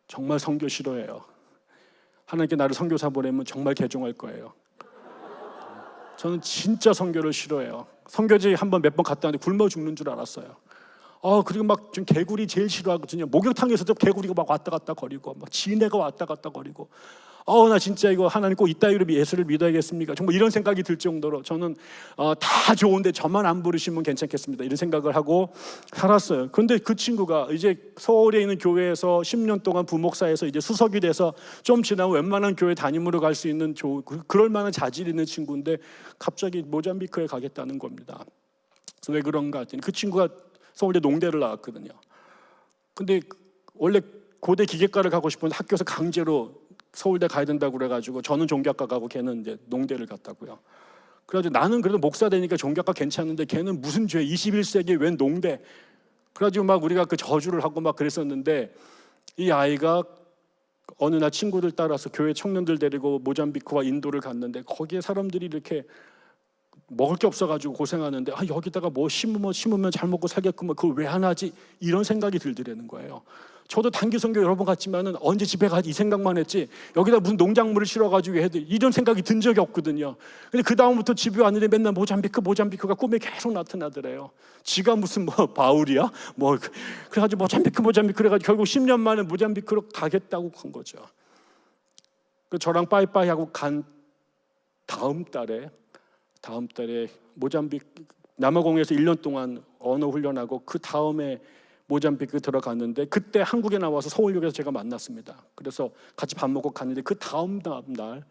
정말 선교 싫어해요. 하나님께 나를 선교사 보내면 정말 개종할 거예요. 저는 진짜 선교를 싫어해요. 선교지 한번 몇 번 갔다 왔는데 굶어 죽는 줄 알았어요. 그리고 막 좀 개구리 제일 싫어하거든요. 목욕탕에서도 개구리가 막 왔다 갔다 거리고 막 지네가 왔다 갔다 거리고, 나 진짜 이거 하나님 꼭 이따위로 예수를 믿어야겠습니까? 정말 이런 생각이 들 정도로 저는 다 좋은데 저만 안 부르시면 괜찮겠습니다, 이런 생각을 하고 살았어요. 그런데 그 친구가 이제 서울에 있는 교회에서 10년 동안 부목사에서 이제 수석이 돼서 좀 지나면 웬만한 교회 담임으로 갈 수 있는 그럴 만한 자질 있는 친구인데 갑자기 모잠비크에 가겠다는 겁니다. 그래서 왜 그런가 했더니 그 친구가 서울대 농대를 나왔거든요. 근데 원래 고대 기계과를 가고 싶은데 학교에서 강제로 서울대 가야 된다고 그래가지고 저는 종교학과 가고 걔는 이제 농대를 갔다고요. 그래가지고 나는 그래도 목사 되니까 종교학과 괜찮은데 걔는 무슨 죄, 21세기에 웬 농대. 그래가지고 막 우리가 그 저주를 하고 막 그랬었는데 이 아이가 어느 날 친구들 따라서 교회 청년들 데리고 모잠비크와 인도를 갔는데 거기에 사람들이 이렇게 먹을 게 없어가지고 고생하는데 여기다가 뭐 심으면 잘 먹고 살겠구만, 그걸 왜 안 하지? 이런 생각이 들더라는 거예요. 저도 단기 선교 여러 번 갔지만은 언제 집에 가지 이 생각만 했지 여기다 무슨 농작물을 실어가지고 해도 이런 생각이 든 적이 없거든요. 근데 그 다음부터 집에 왔는데 맨날 모잠비크가 꿈에 계속 나타나더래요. 지가 무슨 뭐 바울이야? 뭐 그래가지고 모잠비크 그래가지고 결국 10년 만에 모잠비크로 가겠다고 간 거죠. 그 저랑 빠이빠이 하고 간 다음 달에 모잠비크 남아공에서 1년 동안 언어 훈련하고 그 다음에 모잠비크 들어갔는데 그때 한국에 나와서 서울역에서 제가 만났습니다. 그래서 같이 밥 먹고 갔는데 그 다음 날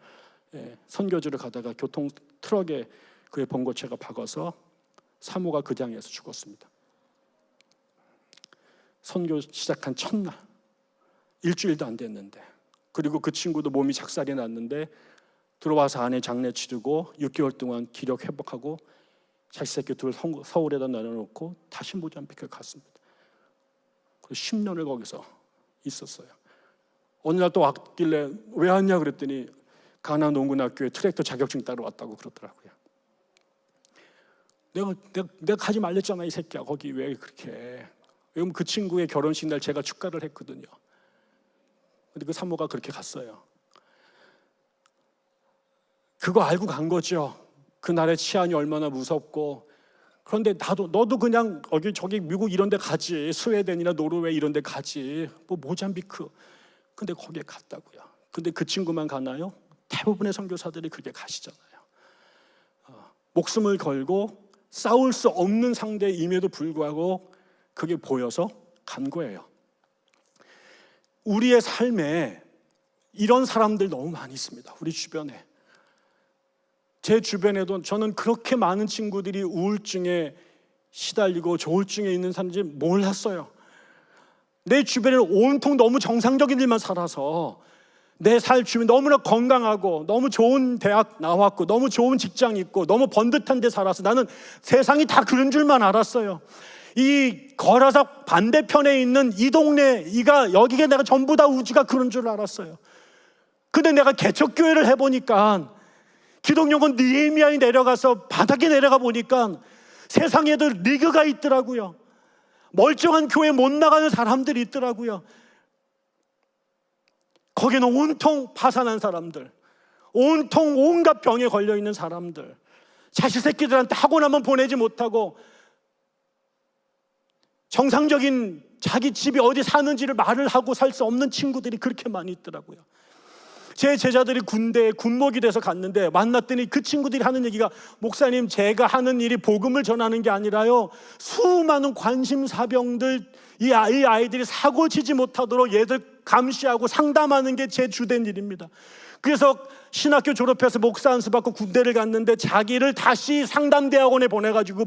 선교지를 가다가 교통 트럭에 그의 봉고차가 박아서 사모가 그 장에서 죽었습니다. 선교 시작한 첫날, 일주일도 안 됐는데, 그리고 그 친구도 몸이 작살이 났는데 들어와서 아내 장례 치르고 6개월 동안 기력 회복하고 자식 새끼 둘 서울에다 내려놓고 다시 모잠비크에 갔습니다. 10년을 거기서 있었어요. 어느 날 또 왔길래 왜 왔냐 그랬더니 가나 농군학교에 트랙터 자격증 따러 왔다고 그러더라고요. 내가 가지 말랬잖아 이 새끼야. 거기 왜 그렇게. 왜냐면 그 친구의 결혼식 날 제가 축가를 했거든요. 근데 그 사모가 그렇게 갔어요. 그거 알고 간 거죠. 그날의 치안이 얼마나 무섭고. 그런데 너도 그냥 저기 미국 이런 데 가지. 스웨덴이나 노르웨이 이런 데 가지. 뭐 모잠비크. 근데 거기에 갔다고요. 근데 그 친구만 가나요? 대부분의 선교사들이 그렇게 가시잖아요. 목숨을 걸고 싸울 수 없는 상대임에도 불구하고 그게 보여서 간 거예요. 우리의 삶에 이런 사람들 너무 많이 있습니다. 우리 주변에. 제 주변에도 저는 그렇게 많은 친구들이 우울증에 시달리고 조울증에 있는 사람인지 몰랐어요. 내 주변에는 온통 너무 정상적인 일만 살아서 내 주변 너무나 건강하고 너무 좋은 대학 나왔고 너무 좋은 직장 있고 너무 번듯한 데 살아서 나는 세상이 다 그런 줄만 알았어요. 이 거라석 반대편에 있는 이 동네 여기가 내가 전부 다 우주가 그런 줄 알았어요. 근데 내가 개척교회를 해보니까 기독용은 느헤미야에 내려가서 바닥에 내려가 보니까 세상에도 리그가 있더라고요. 멀쩡한 교회 못 나가는 사람들이 있더라고요. 거기는 온통 파산한 사람들, 온통 온갖 병에 걸려있는 사람들, 자식 새끼들한테 학원 한번 보내지 못하고 정상적인 자기 집이 어디 사는지를 말을 하고 살 수 없는 친구들이 그렇게 많이 있더라고요. 제 제자들이 군대에 군목이 돼서 갔는데 만났더니 그 친구들이 하는 얘기가 목사님 제가 하는 일이 복음을 전하는 게 아니라요 수많은 관심사병들 이 아이들이 사고 치지 못하도록 얘들 감시하고 상담하는 게 제 주된 일입니다. 그래서 신학교 졸업해서 목사 안수 받고 군대를 갔는데 자기를 다시 상담대학원에 보내가지고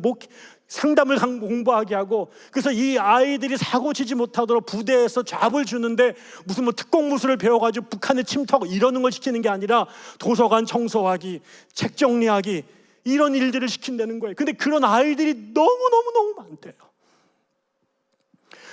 상담을 공부하게 하고 그래서 이 아이들이 사고 치지 못하도록 부대에서 잡을 주는데 무슨 뭐 특공무술을 배워가지고 북한에 침투하고 이러는 걸 시키는 게 아니라 도서관 청소하기, 책 정리하기 이런 일들을 시킨다는 거예요. 근데 그런 아이들이 너무 많대요.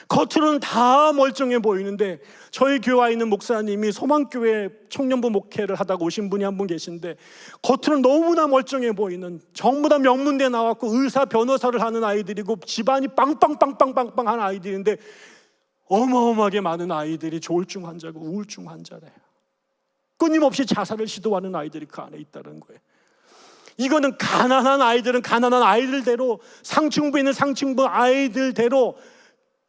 겉으로는 다 멀쩡해 보이는데 저희 교회에 있는 목사님이 소망교회 청년부 목회를 하다가 오신 분이 한 분 계신데 겉으로는 너무나 멀쩡해 보이는 전부 다 명문대 나왔고 의사 변호사를 하는 아이들이고 집안이 빵빵한 아이들인데 어마어마하게 많은 아이들이 조울증 환자고 우울증 환자래요. 끊임없이 자살을 시도하는 아이들이 그 안에 있다는 거예요. 이거는 가난한 아이들은 가난한 아이들대로 상층부에 있는 상층부 아이들대로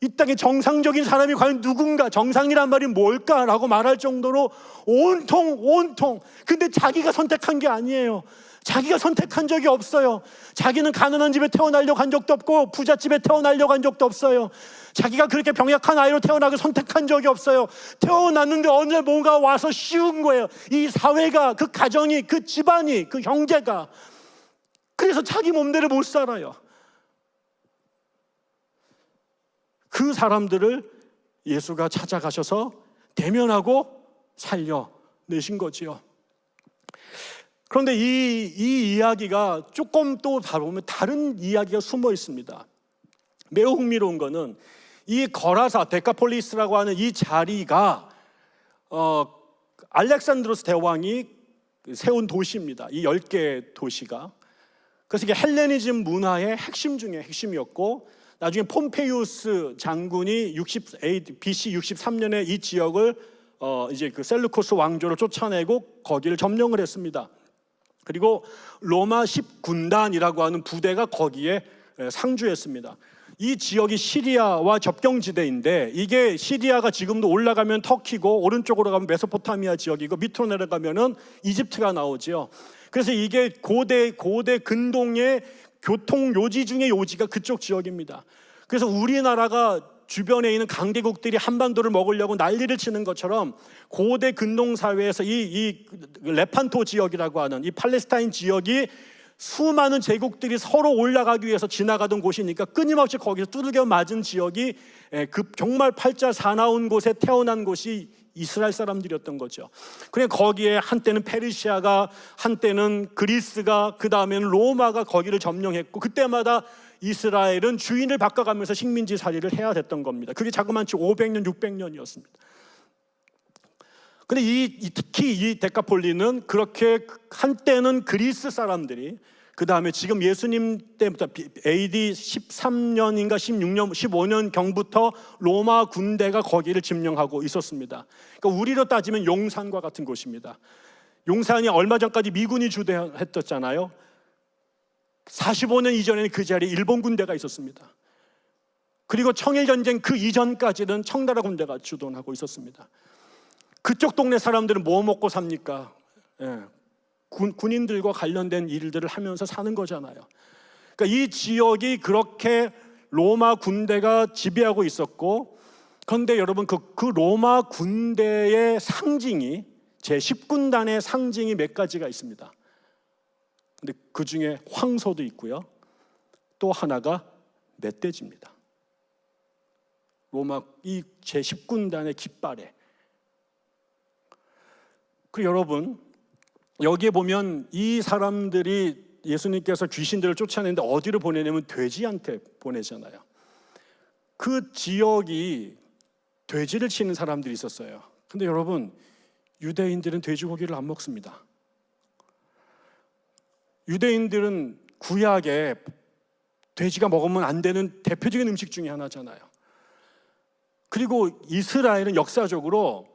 이 땅에 정상적인 사람이 과연 누군가 정상이란 말이 뭘까라고 말할 정도로 온통 근데 자기가 선택한 게 아니에요. 자기가 선택한 적이 없어요. 자기는 가난한 집에 태어나려고 한 적도 없고 부잣집에 태어나려고 한 적도 없어요. 자기가 그렇게 병약한 아이로 태어나기 선택한 적이 없어요. 태어났는데 어느 날 뭔가 와서 씌운 거예요. 이 사회가 그 가정이 그 집안이 그 형제가 그래서 자기 몸대로 못 살아요. 그 사람들을 예수가 찾아가셔서 대면하고 살려내신 거지요. 그런데 이 이야기가 조금 또 보면 다른 이야기가 숨어 있습니다. 매우 흥미로운 거는 이 거라사 데카폴리스라고 하는 이 자리가 알렉산드로스 대왕이 세운 도시입니다. 이 10개 도시가. 그래서 이게 헬레니즘 문화의 핵심 중에 핵심이었고 나중에 폼페이우스 장군이 BC 63년에 이 지역을 이제 그 셀루코스 왕조를 쫓아내고 거기를 점령을 했습니다. 그리고 로마 10군단이라고 하는 부대가 거기에 상주했습니다. 이 지역이 시리아와 접경지대인데, 이게 시리아가 지금도 올라가면 터키고 오른쪽으로 가면 메소포타미아 지역이고 밑으로 내려가면은 이집트가 나오지요. 그래서 이게 고대 근동의 교통 요지 중에 요지가 그쪽 지역입니다. 그래서 우리나라가 주변에 있는 강대국들이 한반도를 먹으려고 난리를 치는 것처럼 고대 근동 사회에서 이 레판토 지역이라고 하는 이 팔레스타인 지역이 수많은 제국들이 서로 올라가기 위해서 지나가던 곳이니까 끊임없이 거기서 두들겨 맞은 지역이 정말 팔자 사나운 곳에 태어난 곳이 이스라엘 사람들이었던 거죠. 그래 거기에 한때는 페르시아가, 한때는 그리스가, 그 다음에는 로마가 거기를 점령했고, 그때마다 이스라엘은 주인을 바꿔가면서 식민지 살이를 해야 됐던 겁니다. 그게 자그마치 500년, 600년이었습니다. 근데 특히 이 데카폴리는 그렇게 한때는 그리스 사람들이, 그 다음에 지금 예수님 때부터 AD 13년인가 16년, 15년 경부터 로마 군대가 거기를 점령하고 있었습니다. 그러니까 우리로 따지면 용산과 같은 곳입니다. 용산이 얼마 전까지 미군이 주도했었잖아요. 45년 이전에는 그 자리에 일본 군대가 있었습니다. 그리고 청일전쟁 그 이전까지는 청나라 군대가 주도하고 있었습니다. 그쪽 동네 사람들은 뭐 먹고 삽니까? 군인들과 관련된 일들을 하면서 사는 거잖아요. 그러니까 이 지역이 그렇게 로마 군대가 지배하고 있었고, 그런데 여러분 그 로마 군대의 상징이, 제10군단의 상징이 몇 가지가 있습니다. 근데 그 중에 황소도 있고요, 또 하나가 멧돼지입니다. 로마 이 제10군단의 깃발에. 그리고 여러분 여기에 보면 이 사람들이, 예수님께서 귀신들을 쫓아내는데 어디로 보내냐면 돼지한테 보내잖아요. 그 지역이 돼지를 치는 사람들이 있었어요. 근데 여러분, 유대인들은 돼지고기를 안 먹습니다. 유대인들은 구약에 돼지가 먹으면 안 되는 대표적인 음식 중에 하나잖아요. 그리고 이스라엘은 역사적으로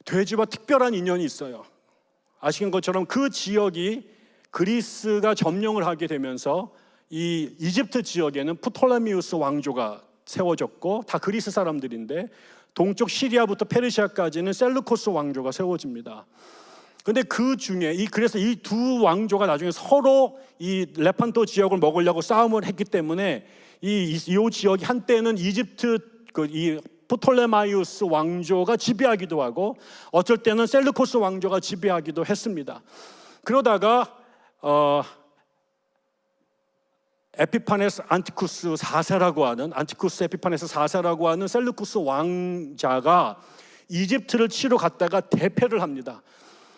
돼지와 특별한 인연이 있어요. 아시는 것처럼 그 지역이 그리스가 점령을 하게 되면서 이 이집트 지역에는 프톨레미우스 왕조가 세워졌고, 다 그리스 사람들인데 동쪽 시리아부터 페르시아까지는 셀루코스 왕조가 세워집니다. 근데 그 중에 그래서 이 두 왕조가 나중에 서로 이 레판토 지역을 먹으려고 싸움을 했기 때문에 이 지역이 한때는 이집트 이 프톨레마이우스 왕조가 지배하기도 하고, 어쩔 때는 셀루코스 왕조가 지배하기도 했습니다. 그러다가 에피파네스 안티쿠스 4세라고 하는, 안티쿠스 에피파네스 4세라고 하는 셀루코스 왕자가 이집트를 치러 갔다가 대패를 합니다.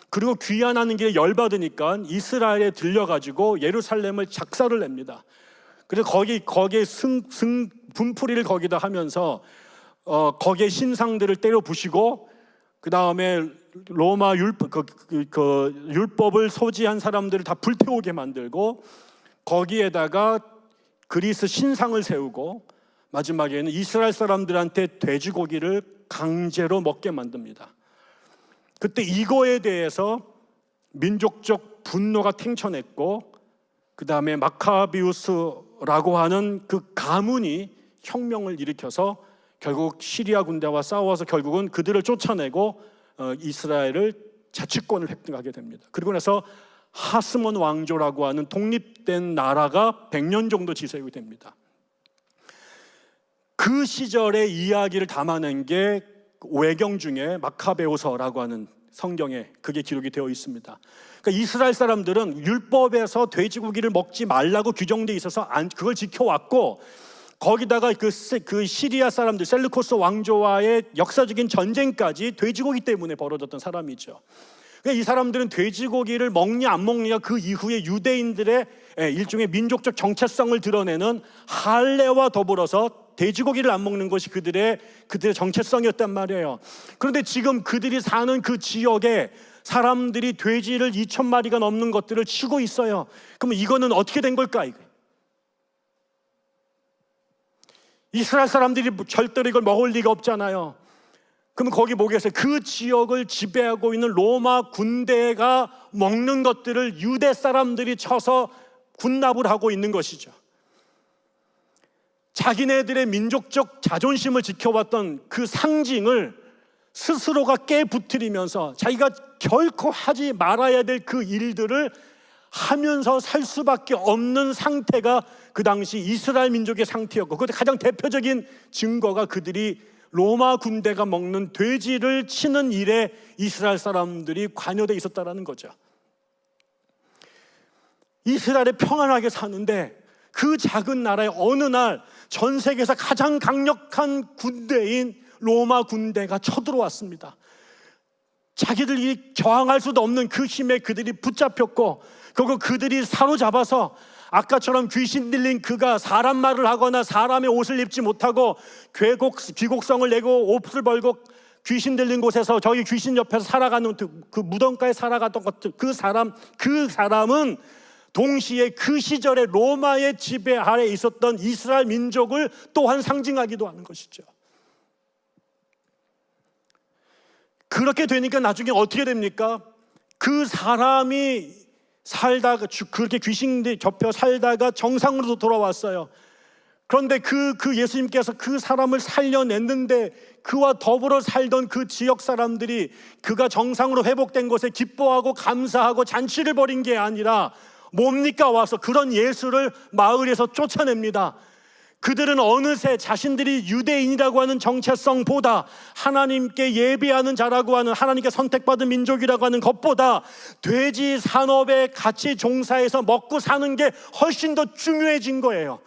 그리고 귀환하는 길에 열받으니까 이스라엘에 들려가지고 예루살렘을 작사를 냅니다. 그래서 거기에 분풀이를 거기다 하면서 거기에 신상들을 때려 부시고, 그 다음에 로마 율법을 소지한 사람들을 다 불태우게 만들고, 거기에다가 그리스 신상을 세우고, 마지막에는 이스라엘 사람들한테 돼지고기를 강제로 먹게 만듭니다. 그때 이거에 대해서 민족적 분노가 탱천했고, 그 다음에 마카비우스라고 하는 그 가문이 혁명을 일으켜서 결국 시리아 군대와 싸워서 결국은 그들을 쫓아내고 이스라엘을 자치권을 획득하게 됩니다. 그리고 나서 하스몬 왕조라고 하는 독립된 나라가 100년 정도 지속이 됩니다. 그 시절의 이야기를 담아낸 게 외경 중에 마카베오서라고 하는 성경에 그게 기록이 되어 있습니다. 그러니까 이스라엘 사람들은 율법에서 돼지고기를 먹지 말라고 규정되어 있어서 그걸 지켜왔고, 거기다가 그 시리아 사람들, 셀루코스 왕조와의 역사적인 전쟁까지 돼지고기 때문에 벌어졌던 사람이죠. 그러니까 이 사람들은 돼지고기를 먹냐 안 먹냐, 그 이후에 유대인들의 일종의 민족적 정체성을 드러내는 할례와 더불어서 돼지고기를 안 먹는 것이 그들의 정체성이었단 말이에요. 그런데 지금 그들이 사는 그 지역에 사람들이 돼지를 2,000마리가 넘는 것들을 치고 있어요. 그럼 이거는 어떻게 된 걸까? 이스라엘 사람들이 절대로 이걸 먹을 리가 없잖아요. 그럼 거기 뭐겠어요? 그 지역을 지배하고 있는 로마 군대가 먹는 것들을 유대 사람들이 쳐서 군납을 하고 있는 것이죠. 자기네들의 민족적 자존심을 지켜왔던 그 상징을 스스로가 깨부트리면서 자기가 결코 하지 말아야 될 그 일들을 하면서 살 수밖에 없는 상태가 그 당시 이스라엘 민족의 상태였고, 그것의 가장 대표적인 증거가 그들이 로마 군대가 먹는 돼지를 치는 일에 이스라엘 사람들이 관여되어 있었다는 거죠. 이스라엘이 평안하게 사는데 그 작은 나라에 어느 날 전 세계에서 가장 강력한 군대인 로마 군대가 쳐들어왔습니다. 자기들이 저항할 수도 없는 그 힘에 그들이 붙잡혔고, 그리고 그들이 사로잡아서 아까처럼 귀신 들린 그가 사람 말을 하거나 사람의 옷을 입지 못하고 귀곡성을 내고 옷을 벌고 귀신 들린 곳에서 저기 귀신 옆에서 살아가는 그 무덤가에 살아갔던 것들, 그 사람은 동시에 그 시절에 로마의 지배 아래 있었던 이스라엘 민족을 또한 상징하기도 하는 것이죠. 그렇게 되니까 나중에 어떻게 됩니까? 그 사람이 살다가 그렇게 귀신들이 접혀 살다가 정상으로 돌아왔어요. 그런데 그 예수님께서 그 사람을 살려냈는데 그와 더불어 살던 그 지역 사람들이 그가 정상으로 회복된 것에 기뻐하고 감사하고 잔치를 벌인 게 아니라 뭡니까? 와서 그런 예수를 마을에서 쫓아냅니다. 그들은 어느새 자신들이 유대인이라고 하는 정체성보다 하나님께 예배하는 자라고 하는, 하나님께 선택받은 민족이라고 하는 것보다 돼지 산업에 같이 종사해서 먹고 사는 게 훨씬 더 중요해진 거예요.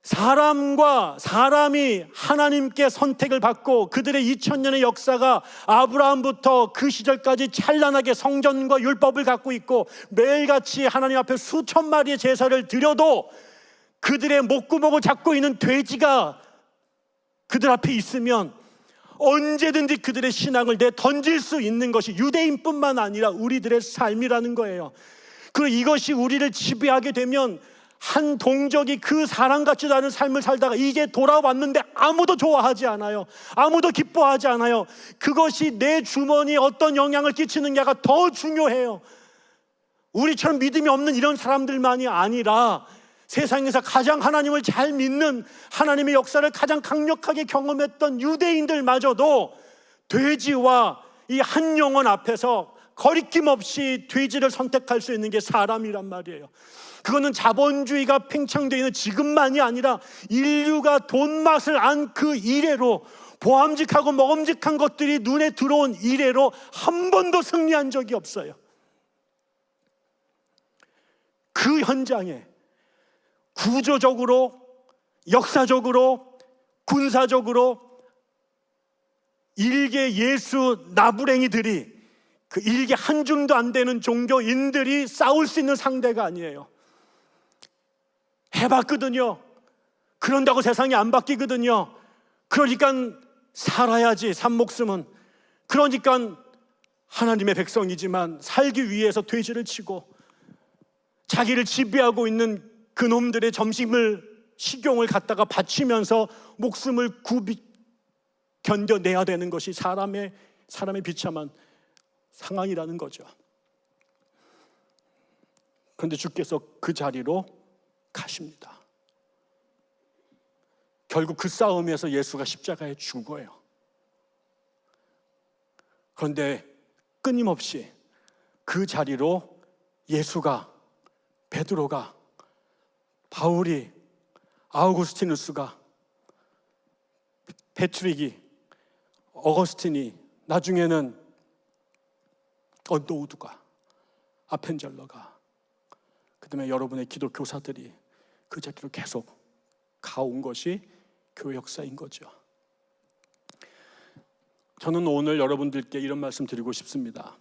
사람과 사람이 하나님께 선택을 받고 그들의 2000년의 역사가 아브라함부터 그 시절까지 찬란하게 성전과 율법을 갖고 있고 매일같이 하나님 앞에 수천 마리의 제사를 드려도 그들의 목구멍을 잡고 있는 돼지가 그들 앞에 있으면 언제든지 그들의 신앙을 내던질 수 있는 것이 유대인뿐만 아니라 우리들의 삶이라는 거예요. 그리고 이것이 우리를 지배하게 되면 한 동족이 그 사람 같지도 않은 삶을 살다가 이제 돌아왔는데 아무도 좋아하지 않아요. 아무도 기뻐하지 않아요. 그것이 내 주머니에 어떤 영향을 끼치느냐가 더 중요해요. 우리처럼 믿음이 없는 이런 사람들만이 아니라 세상에서 가장 하나님을 잘 믿는, 하나님의 역사를 가장 강력하게 경험했던 유대인들마저도 돼지와 이 한 영혼 앞에서 거리낌 없이 돼지를 선택할 수 있는 게 사람이란 말이에요. 그거는 자본주의가 팽창되어 있는 지금만이 아니라 인류가 돈맛을 안 그 이래로, 보암직하고 먹음직한 것들이 눈에 들어온 이래로 한 번도 승리한 적이 없어요. 그 현장에 구조적으로, 역사적으로, 군사적으로 일개 예수 나부랭이들이, 그 일개 한 줌도 안 되는 종교인들이 싸울 수 있는 상대가 아니에요. 해봤거든요. 그런다고 세상이 안 바뀌거든요. 그러니까 살아야지, 산 목숨은. 그러니까 하나님의 백성이지만 살기 위해서 돼지를 치고 자기를 지배하고 있는 그놈들의 식용을 갖다가 바치면서 목숨을 견뎌내야 되는 것이 사람의 비참한 상황이라는 거죠. 그런데 주께서 그 자리로 가십니다. 결국 그 싸움에서 예수가 십자가에 죽어요. 그런데 끊임없이 그 자리로 예수가, 베드로가, 바울이, 아우구스티누스가, 페트릭이, 어거스틴이, 나중에는 언더우드가, 아펜젤러가, 그 다음에 여러분의 기도 교사들이 그 자리로 계속 가온 것이 교회 역사인 거죠. 저는 오늘 여러분들께 이런 말씀 드리고 싶습니다.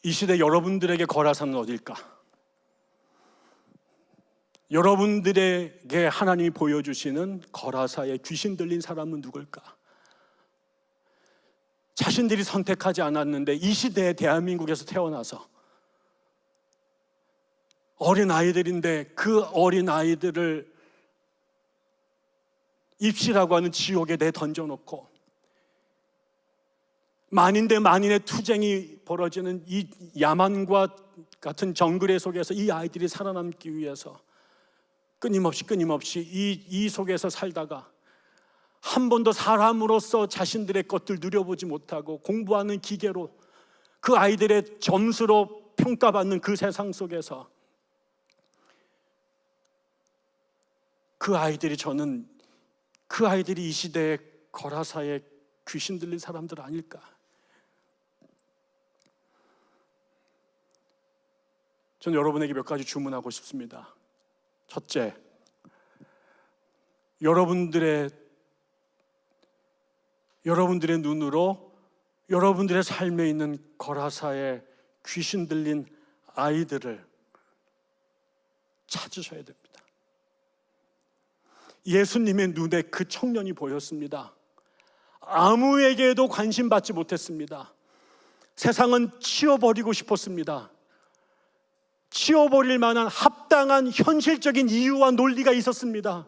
이 시대 여러분들에게 거라사는 어딜까? 여러분들에게 하나님이 보여주시는 거라사의 귀신 들린 사람은 누굴까? 자신들이 선택하지 않았는데 이 시대에 대한민국에서 태어나서 어린 아이들인데 그 어린 아이들을 입시라고 하는 지옥에 내던져놓고 만인 대 만인의 투쟁이 벌어지는 이 야만과 같은 정글의 속에서 이 아이들이 살아남기 위해서 끊임없이 이 속에서 살다가 한 번도 사람으로서 자신들의 것들 누려보지 못하고 공부하는 기계로 그 아이들의 점수로 평가받는 그 세상 속에서 저는 그 아이들이 이 시대의 거라사의 귀신 들린 사람들 아닐까. 저는 여러분에게 몇 가지 주문하고 싶습니다. 첫째, 여러분들의 눈으로 여러분들의 삶에 있는 거라사의 귀신 들린 아이들을 찾으셔야 됩니다. 예수님의 눈에 그 청년이 보였습니다. 아무에게도 관심 받지 못했습니다. 세상은 치워버리고 싶었습니다. 치워버릴 만한 합당한 현실적인 이유와 논리가 있었습니다.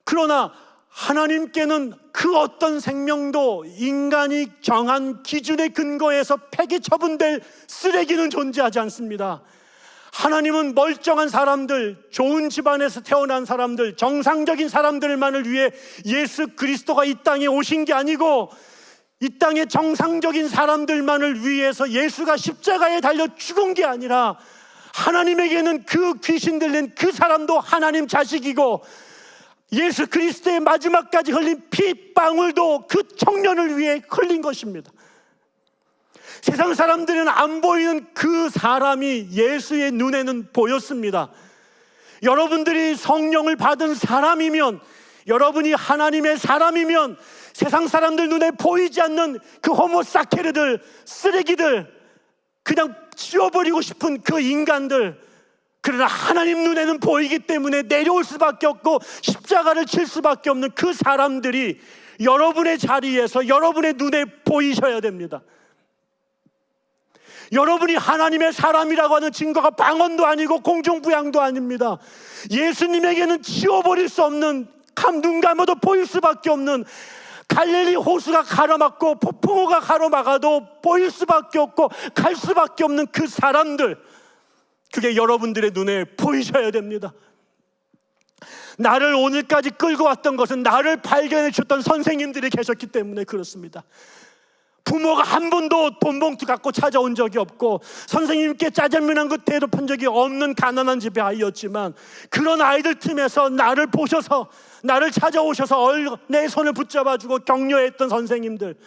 그러나 하나님께는 그 어떤 생명도 인간이 정한 기준의 근거에서 폐기 처분될 쓰레기는 존재하지 않습니다. 하나님은 멀쩡한 사람들, 좋은 집안에서 태어난 사람들, 정상적인 사람들만을 위해 예수 그리스도가 이 땅에 오신 게 아니고 이 땅에 정상적인 사람들만을 위해서 예수가 십자가에 달려 죽은 게 아니라 하나님에게는 그 귀신 들린 그 사람도 하나님 자식이고 예수 그리스도의 마지막까지 흘린 피방울도 그 청년을 위해 흘린 것입니다. 세상 사람들은 안 보이는 그 사람이 예수의 눈에는 보였습니다. 여러분들이 성령을 받은 사람이면, 여러분이 하나님의 사람이면 세상 사람들 눈에 보이지 않는 그 호모사케르들, 쓰레기들, 그냥 치워버리고 싶은 그 인간들, 그러나 하나님 눈에는 보이기 때문에 내려올 수밖에 없고 십자가를 칠 수밖에 없는 그 사람들이 여러분의 자리에서 여러분의 눈에 보이셔야 됩니다. 여러분이 하나님의 사람이라고 하는 증거가 방언도 아니고 공중부양도 아닙니다. 예수님에게는 치워버릴 수 없는, 눈 감아도 보일 수밖에 없는, 갈릴리 호수가 가로막고 폭풍우가 가로막아도 보일 수밖에 없고 갈 수밖에 없는 그 사람들, 그게 여러분들의 눈에 보이셔야 됩니다. 나를 오늘까지 끌고 왔던 것은 나를 발견해 주셨던 선생님들이 계셨기 때문에 그렇습니다. 부모가 한 번도 돈 봉투 갖고 찾아온 적이 없고 선생님께 짜장면 한 그릇 대접한 적이 없는 가난한 집의 아이였지만, 그런 아이들 틈에서 나를 보셔서 나를 찾아오셔서 내 손을 붙잡아주고 격려했던 선생님들,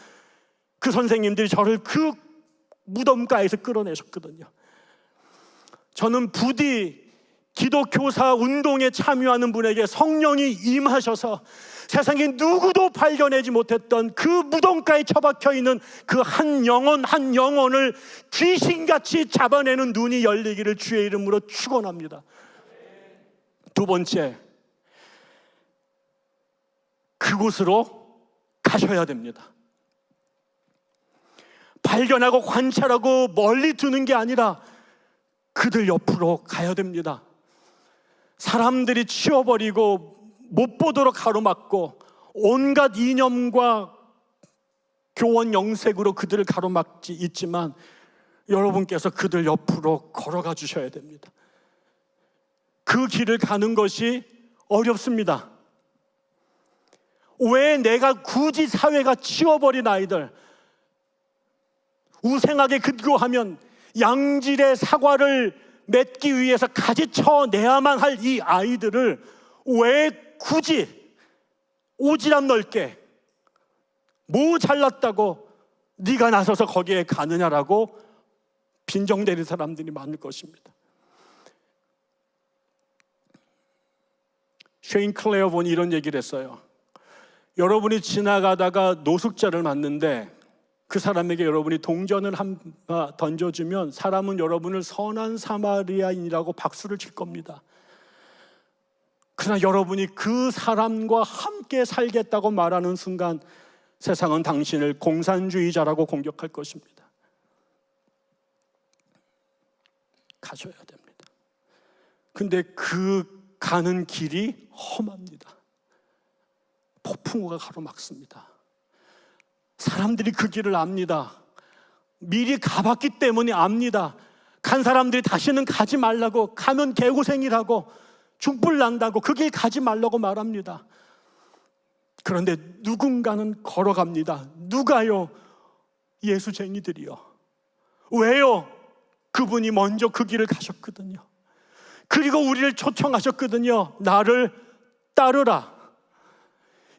그 선생님들이 저를 그 무덤가에서 끌어내셨거든요. 저는 부디 기독교사 운동에 참여하는 분에게 성령이 임하셔서 세상에 누구도 발견하지 못했던 그 무덤가에 처박혀 있는 그 한 영혼을 귀신같이 잡아내는 눈이 열리기를 주의 이름으로 축원합니다. 두 번째, 그곳으로 가셔야 됩니다. 발견하고 관찰하고 멀리 두는 게 아니라 그들 옆으로 가야 됩니다. 사람들이 치워버리고 못 보도록 가로막고 온갖 이념과 교원 영색으로 그들을 가로막지 있지만 여러분께서 그들 옆으로 걸어가 주셔야 됩니다. 그 길을 가는 것이 어렵습니다. 왜 내가 굳이 사회가 치워버린 아이들, 우생하게 근거하면 양질의 사과를 맺기 위해서 가지쳐 내야만 할 이 아이들을 왜 굳이 오지랖 넓게 뭐 잘났다고 네가 나서서 거기에 가느냐라고 빈정대는 사람들이 많을 것입니다. 쉐인 클레어본이 이런 얘기를 했어요. 여러분이 지나가다가 노숙자를 만났는데 그 사람에게 여러분이 동전을 하나 던져주면 사람은 여러분을 선한 사마리아인이라고 박수를 칠 겁니다. 그러나 여러분이 그 사람과 함께 살겠다고 말하는 순간 세상은 당신을 공산주의자라고 공격할 것입니다. 가셔야 됩니다. 근데 그 가는 길이 험합니다. 폭풍우가 가로막습니다. 사람들이 그 길을 압니다. 미리 가봤기 때문에 압니다. 간 사람들이 다시는 가지 말라고, 가면 개고생이라고, 죽불 난다고 그 길 가지 말라고 말합니다. 그런데 누군가는 걸어갑니다. 누가요? 예수쟁이들이요. 왜요? 그분이 먼저 그 길을 가셨거든요. 그리고 우리를 초청하셨거든요. 나를 따르라.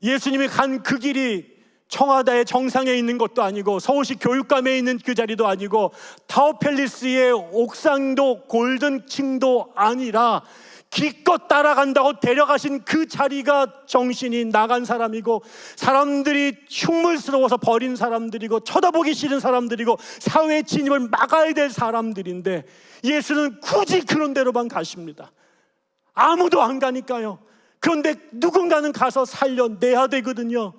예수님이 간 그 길이 청와대의 정상에 있는 것도 아니고, 서울시 교육감에 있는 그 자리도 아니고, 타워팰리스의 옥상도 골든층도 아니라 기껏 따라간다고 데려가신 그 자리가 정신이 나간 사람이고, 사람들이 흉물스러워서 버린 사람들이고, 쳐다보기 싫은 사람들이고, 사회의 진입을 막아야 될 사람들인데, 예수는 굳이 그런 데로만 가십니다. 아무도 안 가니까요. 그런데 누군가는 가서 살려내야 되거든요.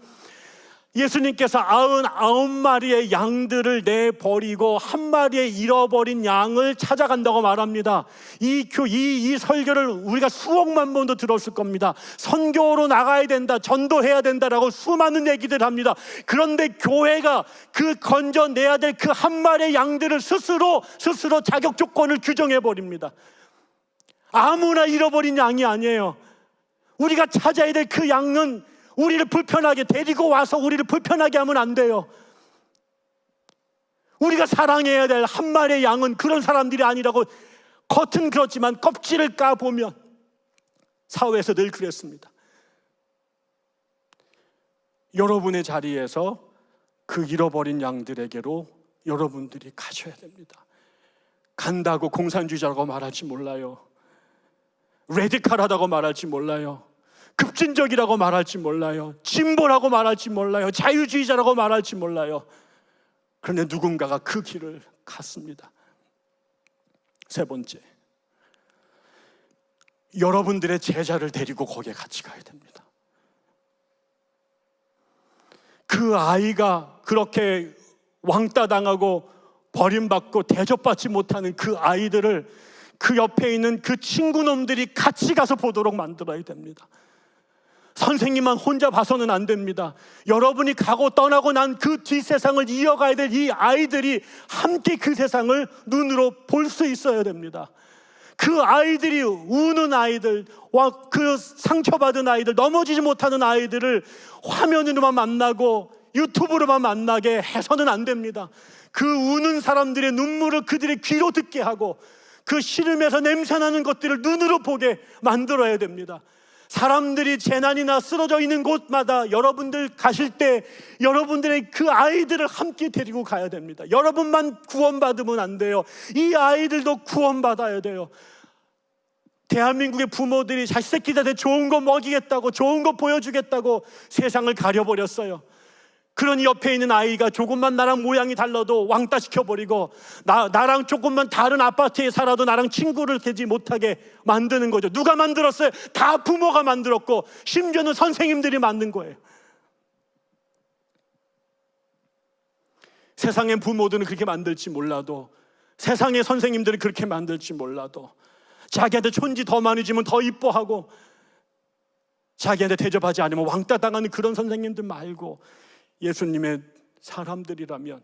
예수님께서 99마리의 양들을 내버리고 한 마리의 잃어버린 양을 찾아간다고 말합니다. 이 설교를 우리가 수억만 번도 들었을 겁니다. 선교로 나가야 된다, 전도해야 된다라고 수많은 얘기들 합니다. 그런데 교회가 그 건져내야 될 그 한 마리의 양들을 스스로 자격 조건을 규정해 버립니다. 아무나 잃어버린 양이 아니에요. 우리가 찾아야 될 그 양은 우리를 불편하게 데리고 와서 우리를 불편하게 하면 안 돼요. 우리가 사랑해야 될 한 마리의 양은 그런 사람들이 아니라고. 겉은 그렇지만 껍질을 까보면 사회에서 늘 그랬습니다. 여러분의 자리에서 그 잃어버린 양들에게로 여러분들이 가셔야 됩니다. 간다고 공산주의자라고 말할지 몰라요. 레디컬하다고 말할지 몰라요. 급진적이라고 말할지 몰라요. 진보라고 말할지 몰라요. 자유주의자라고 말할지 몰라요. 그런데 누군가가 그 길을 갔습니다. 세 번째, 여러분들의 제자를 데리고 거기에 같이 가야 됩니다. 그 아이가 그렇게 왕따 당하고 버림받고 대접받지 못하는 그 아이들을 그 옆에 있는 그 친구놈들이 같이 가서 보도록 만들어야 됩니다. 선생님만 혼자 봐서는 안 됩니다. 여러분이 가고 떠나고 난 그 뒷세상을 이어가야 될 이 아이들이 함께 그 세상을 눈으로 볼 수 있어야 됩니다. 그 아이들이 우는 아이들, 그 상처받은 아이들, 넘어지지 못하는 아이들을 화면으로만 만나고 유튜브로만 만나게 해서는 안 됩니다. 그 우는 사람들의 눈물을 그들의 귀로 듣게 하고, 그 시름에서 냄새나는 것들을 눈으로 보게 만들어야 됩니다. 사람들이 재난이나 쓰러져 있는 곳마다 여러분들 가실 때 여러분들의 그 아이들을 함께 데리고 가야 됩니다. 여러분만 구원받으면 안 돼요. 이 아이들도 구원받아야 돼요. 대한민국의 부모들이 자식 새끼들한테 좋은 거 먹이겠다고, 좋은 거 보여주겠다고 세상을 가려버렸어요. 그러니 옆에 있는 아이가 조금만 나랑 모양이 달라도 왕따 시켜버리고, 나랑 조금만 다른 아파트에 살아도 나랑 친구를 되지 못하게 만드는 거죠. 누가 만들었어요? 다 부모가 만들었고, 심지어는 선생님들이 만든 거예요. 세상의 부모들은 그렇게 만들지 몰라도, 세상의 선생님들이 그렇게 만들지 몰라도, 자기한테 촌지 더 많이 주면 더 이뻐하고, 자기한테 대접하지 않으면 왕따 당하는 그런 선생님들 말고, 예수님의 사람들이라면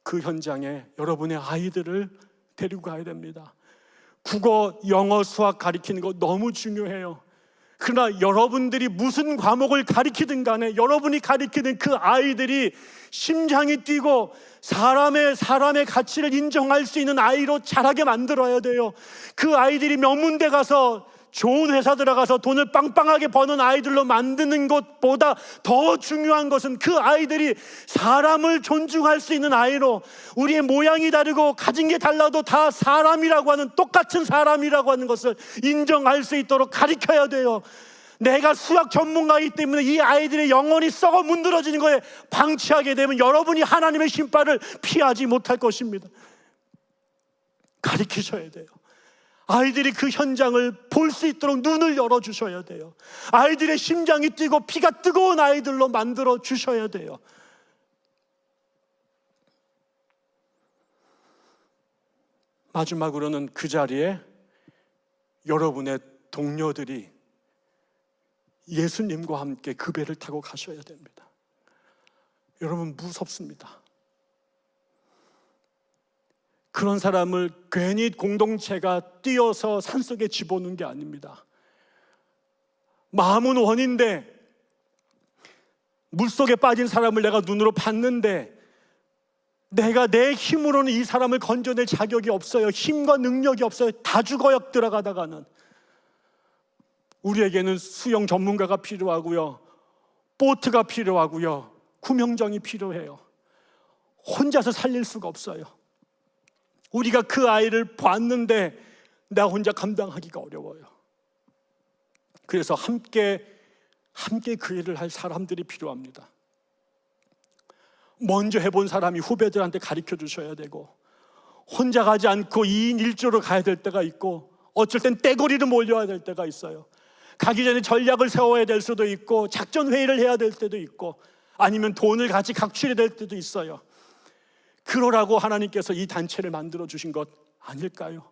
그 현장에 여러분의 아이들을 데리고 가야 됩니다. 국어, 영어, 수학 가르치는 거 너무 중요해요. 그러나 여러분들이 무슨 과목을 가르치든 간에 여러분이 가르치는 그 아이들이 심장이 뛰고 사람의 가치를 인정할 수 있는 아이로 자라게 만들어야 돼요. 그 아이들이 명문대 가서 좋은 회사 들어가서 돈을 빵빵하게 버는 아이들로 만드는 것보다 더 중요한 것은 그 아이들이 사람을 존중할 수 있는 아이로, 우리의 모양이 다르고 가진 게 달라도 다 사람이라고 하는, 똑같은 사람이라고 하는 것을 인정할 수 있도록 가르쳐야 돼요. 내가 수학 전문가이기 때문에 이 아이들의 영혼이 썩어 문드러지는 거에 방치하게 되면 여러분이 하나님의 심판을 피하지 못할 것입니다. 가르치셔야 돼요. 아이들이 그 현장을 볼 수 있도록 눈을 열어주셔야 돼요. 아이들의 심장이 뛰고 피가 뜨거운 아이들로 만들어 주셔야 돼요. 마지막으로는 그 자리에 여러분의 동료들이 예수님과 함께 그 배를 타고 가셔야 됩니다. 여러분, 무섭습니다. 그런 사람을 괜히 공동체가 뛰어서 산속에 집어넣는 게 아닙니다. 마음은 원인데 물속에 빠진 사람을 내가 눈으로 봤는데 내가 내 힘으로는 이 사람을 건져낼 자격이 없어요. 힘과 능력이 없어요. 다 죽어요, 들어가다가는. 우리에게는 수영 전문가가 필요하고요, 보트가 필요하고요, 구명정이 필요해요. 혼자서 살릴 수가 없어요. 우리가 그 아이를 봤는데 나 혼자 감당하기가 어려워요. 그래서 함께 그 일을 할 사람들이 필요합니다. 먼저 해본 사람이 후배들한테 가르쳐 주셔야 되고, 혼자 가지 않고 2인 1조로 가야 될 때가 있고, 어쩔 땐 떼거리로 몰려야 될 때가 있어요. 가기 전에 전략을 세워야 될 수도 있고, 작전 회의를 해야 될 때도 있고, 아니면 돈을 같이 각출해야 될 때도 있어요. 그러라고 하나님께서 이 단체를 만들어 주신 것 아닐까요?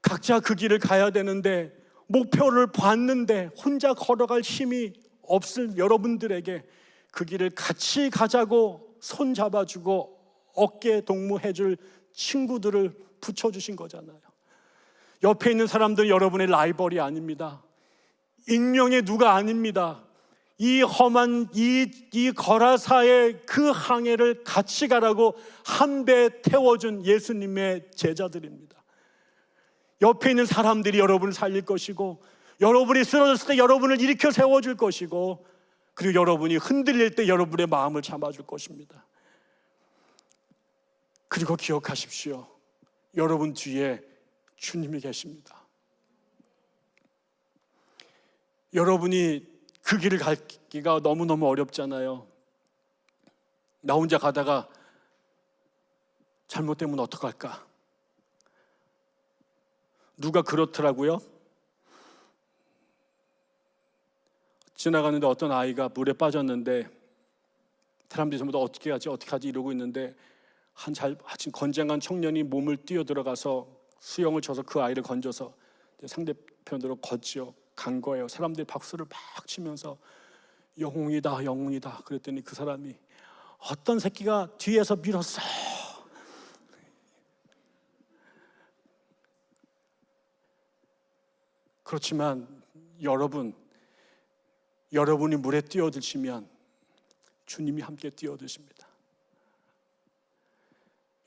각자 그 길을 가야 되는데, 목표를 봤는데 혼자 걸어갈 힘이 없을 여러분들에게 그 길을 같이 가자고 손 잡아주고 어깨 동무해줄 친구들을 붙여주신 거잖아요. 옆에 있는 사람들은 여러분의 라이벌이 아닙니다. 익명의 누가 아닙니다. 이 험한 이 거라사의 그 항해를 같이 가라고 한 배 태워준 예수님의 제자들입니다. 옆에 있는 사람들이 여러분을 살릴 것이고, 여러분이 쓰러졌을 때 여러분을 일으켜 세워줄 것이고, 그리고 여러분이 흔들릴 때 여러분의 마음을 잡아줄 것입니다. 그리고 기억하십시오. 여러분 뒤에 주님이 계십니다. 여러분이 그 길을 가기가 너무너무 어렵잖아요. 나 혼자 가다가 잘못되면 어떡할까? 누가 그렇더라고요. 지나가는데 어떤 아이가 물에 빠졌는데 사람들이 전부 다 어떻게 하지 이러고 있는데 아주 건장한 청년이 몸을 뛰어 들어가서 수영을 쳐서 그 아이를 건져서 상대편으로 걷지요. 간 거예요. 사람들이 박수를 막 치면서 영웅이다, 영웅이다. 그랬더니 그 사람이 어떤 새끼가 뒤에서 밀었어. 그렇지만 여러분이 물에 뛰어드시면 주님이 함께 뛰어드십니다.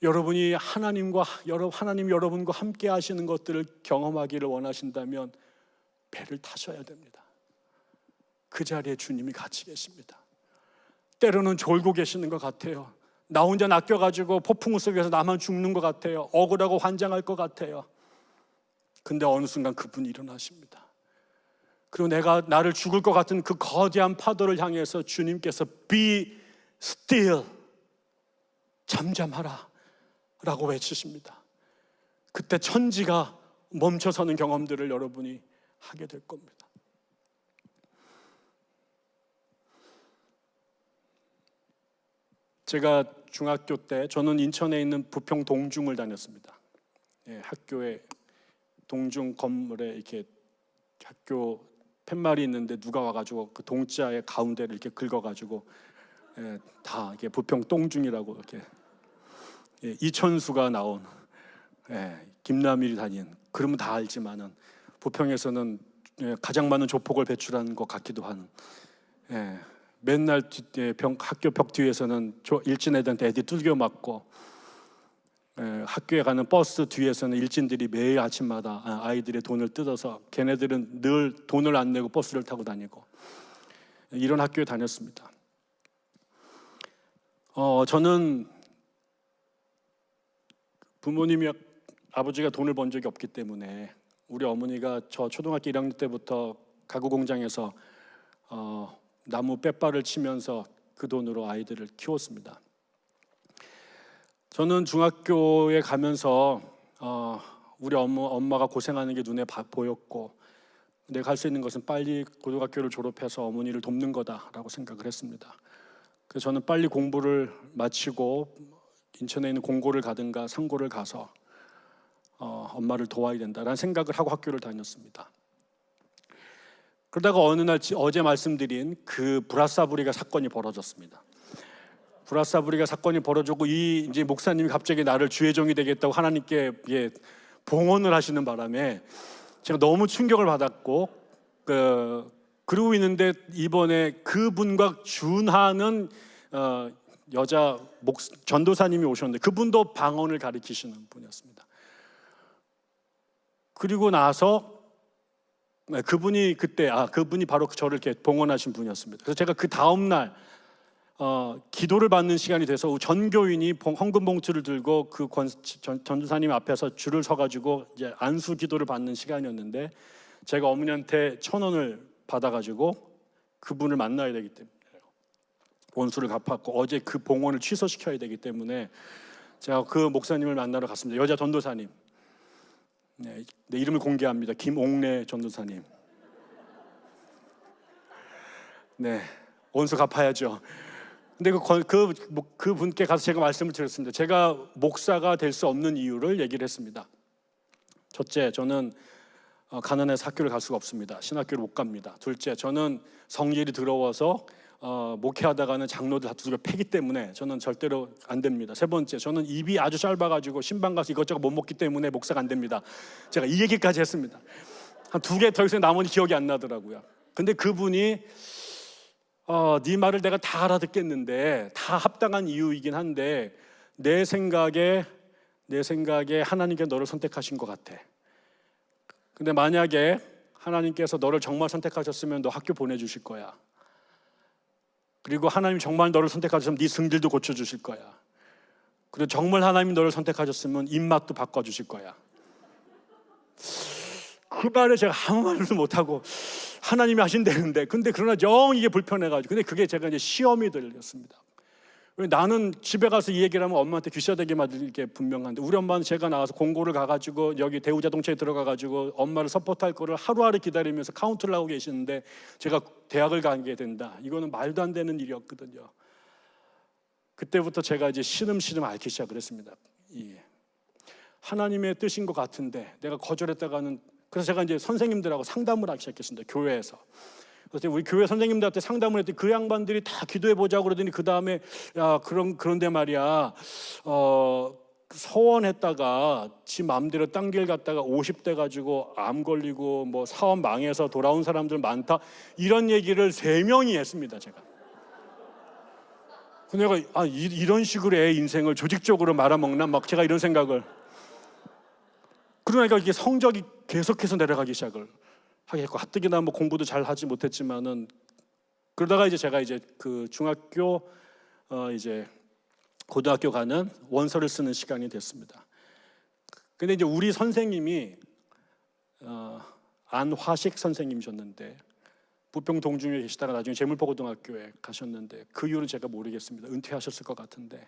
여러분이 하나님 여러분과 함께 하시는 것들을 경험하기를 원하신다면 배를 타셔야 됩니다. 그 자리에 주님이 같이 계십니다. 때로는 졸고 계시는 것 같아요. 나 혼자 낚여가지고 폭풍 속에서 나만 죽는 것 같아요. 억울하고 환장할 것 같아요. 근데 어느 순간 그분이 일어나십니다. 그리고 나를 죽을 것 같은 그 거대한 파도를 향해서 주님께서 Be still, 잠잠하라 라고 외치십니다. 그때 천지가 멈춰서는 경험들을 여러분이 하게 될 겁니다. 제가 중학교 때, 저는 인천에 있는 부평 동중을 다녔습니다. 학교에 동중 건물에 이렇게 학교 팻말이 있는데 누가 와가지고 그 동자의 가운데를 이렇게 긁어가지고 다 이렇게 부평 동중이라고 이렇게 이천수가 나온 김남일이 다닌, 그러면 다 알지만은 부평에서는 가장 많은 조폭을 배출한 것 같기도 한, 맨날 학교 벽 뒤에서는 일진 애들한테 애들이 두들겨 맞고, 학교에 가는 버스 뒤에서는 일진들이 매일 아침마다 아이들의 돈을 뜯어서 걔네들은 늘 돈을 안 내고 버스를 타고 다니고, 이런 학교에 다녔습니다. 저는 부모님이, 아버지가 돈을 번 적이 없기 때문에 우리 어머니가 저 초등학교 1학년 때부터 가구 공장에서 나무 빼빠를 치면서 그 돈으로 아이들을 키웠습니다. 저는 중학교에 가면서 우리 엄마가 고생하는 게 눈에 보였고, 내가 할 수 있는 것은 빨리 고등학교를 졸업해서 어머니를 돕는 거다라고 생각을 했습니다. 그래서 저는 빨리 공부를 마치고 인천에 있는 공고를 가든가 상고를 가서 엄마를 도와야 된다라는 생각을 하고 학교를 다녔습니다. 그러다가 어느 날 어제 말씀드린 그 브라사부리가 사건이 벌어졌습니다. 브라사부리가 사건이 벌어졌고 이제 목사님이 갑자기 나를 주의 종이 되겠다고 하나님께 봉헌을 하시는 바람에 제가 너무 충격을 받았고 그러고 있는데 이번에 그분과 준하는 여자 전도사님이 오셨는데 그분도 방언을 가르치시는 분이었습니다. 그리고 나서 그분이 바로 저를 이렇게 봉헌하신 분이었습니다. 그래서 제가 그 다음 날 기도를 받는 시간이 돼서 전 교인이 헌금 봉투를 들고 그 전도사님 앞에서 줄을 서가지고 이제 안수 기도를 받는 시간이었는데 제가 어머니한테 1,000원을 받아가지고 그분을 만나야 되기 때문에 원수를 갚았고 어제 그 봉헌을 취소시켜야 되기 때문에 제가 그 목사님을 만나러 갔습니다. 여자 전도사님. 네, 내 이름을 공개합니다. 김옥래 전도사님. 네, 원수 갚아야죠. 근데 그 분께 가서 제가 말씀을 드렸습니다. 제가 목사가 될 수 없는 이유를 얘기를 했습니다. 첫째, 저는 가난해서 학교를 갈 수가 없습니다. 신학교를 못 갑니다. 둘째, 저는 성질이 더러워서 목회하다가는 장로들 다 두들겨 패기 때문에 저는 절대로 안 됩니다. 세 번째, 저는 입이 아주 짧아가지고 신방 가서 이것저것 못 먹기 때문에 목사가 안 됩니다. 제가 이 얘기까지 했습니다. 한 2개 더 이상 나머지 기억이 안 나더라고요. 근데 그분이 네 말을 내가 다 알아듣겠는데 다 합당한 이유이긴 한데 내 생각에 하나님께 너를 선택하신 것 같아. 근데 만약에 하나님께서 너를 정말 선택하셨으면 너 학교 보내주실 거야. 그리고 하나님 정말 너를 선택하셨으면 네 승질도 고쳐주실 거야. 그리고 정말 하나님 너를 선택하셨으면 입맛도 바꿔주실 거야. 그 말에 제가 아무 말도 못하고 하나님이 하신다는데 근데 그러나 영 이게 불편해가지고 근데 그게 제가 이제 시험이 들렸습니다. 나는 집에 가서 이 얘기를 하면 엄마한테 귀싸대기 맞을 게 분명한데 우리 엄마는 제가 나가서 공고를 가가지고 여기 대우자동차에 들어가가지고 엄마를 서포트할 거를 하루하루 기다리면서 카운트를 하고 계시는데 제가 대학을 가게 된다. 이거는 말도 안 되는 일이었거든요. 그때부터 제가 이제 시름시름 앓기 시작을 했습니다. 하나님의 뜻인 것 같은데 내가 거절했다가는 그래서 제가 이제 선생님들하고 상담을 하기 시작했습니다. 교회에서. 그래서 우리 교회 선생님들한테 상담을 했더니 그 양반들이 다 기도해보자고 그러더니 그 다음에 야 그런데 말이야 서원했다가 지 마음대로 딴 길 갔다가 50대 가지고 암 걸리고 뭐 사업 망해서 돌아온 사람들 많다 이런 얘기를 3명이 했습니다. 제가. 근데 내가 이런 식으로 애 인생을 조직적으로 말아먹나 막 제가 이런 생각을 그러니까 이게 성적이 계속해서 내려가기 시작을 하게 했고 가뜩이나 뭐 공부도 잘 하지 못했지만은 그러다가 이제 제가 이제 그 중학교 이제 고등학교 가는 원서를 쓰는 시간이 됐습니다. 근데 이제 우리 선생님이 안화식 선생님이셨는데 부평 동중에 계시다가 나중에 재물포고등학교에 가셨는데 그 이유는 제가 모르겠습니다. 은퇴하셨을 것 같은데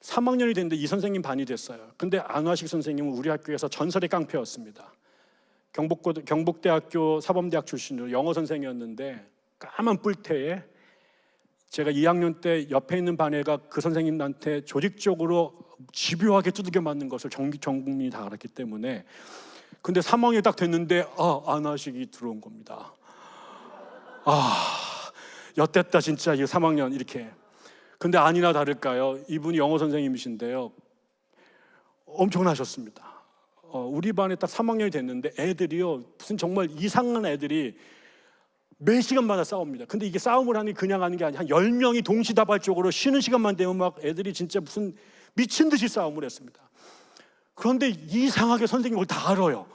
3학년이 됐는데 이 선생님 반이 됐어요. 근데 안화식 선생님은 우리 학교에서 전설의 깡패였습니다. 경북대학교 사범대학 출신으로 영어 선생이었는데 까만 뿔테에 제가 2학년 때 옆에 있는 반 애가 그 선생님한테 조직적으로 집요하게 두들겨 맞는 것을 전 국민이 다 알았기 때문에 근데 3학년이 딱 됐는데 안화식이 들어온 겁니다. 엿됐다 진짜 이 3학년 이렇게. 근데 아니나 다를까요? 이분이 영어 선생님이신데요. 엄청나셨습니다. 우리 반에 딱 3학년이 됐는데 애들이요. 무슨 정말 이상한 애들이 매 시간마다 싸웁니다. 근데 이게 싸움을 하는 게 그냥 하는 게 아니라 한 10명이 동시다발적으로 쉬는 시간만 되면 막 애들이 진짜 무슨 미친 듯이 싸움을 했습니다. 그런데 이상하게 선생님을 다 알아요.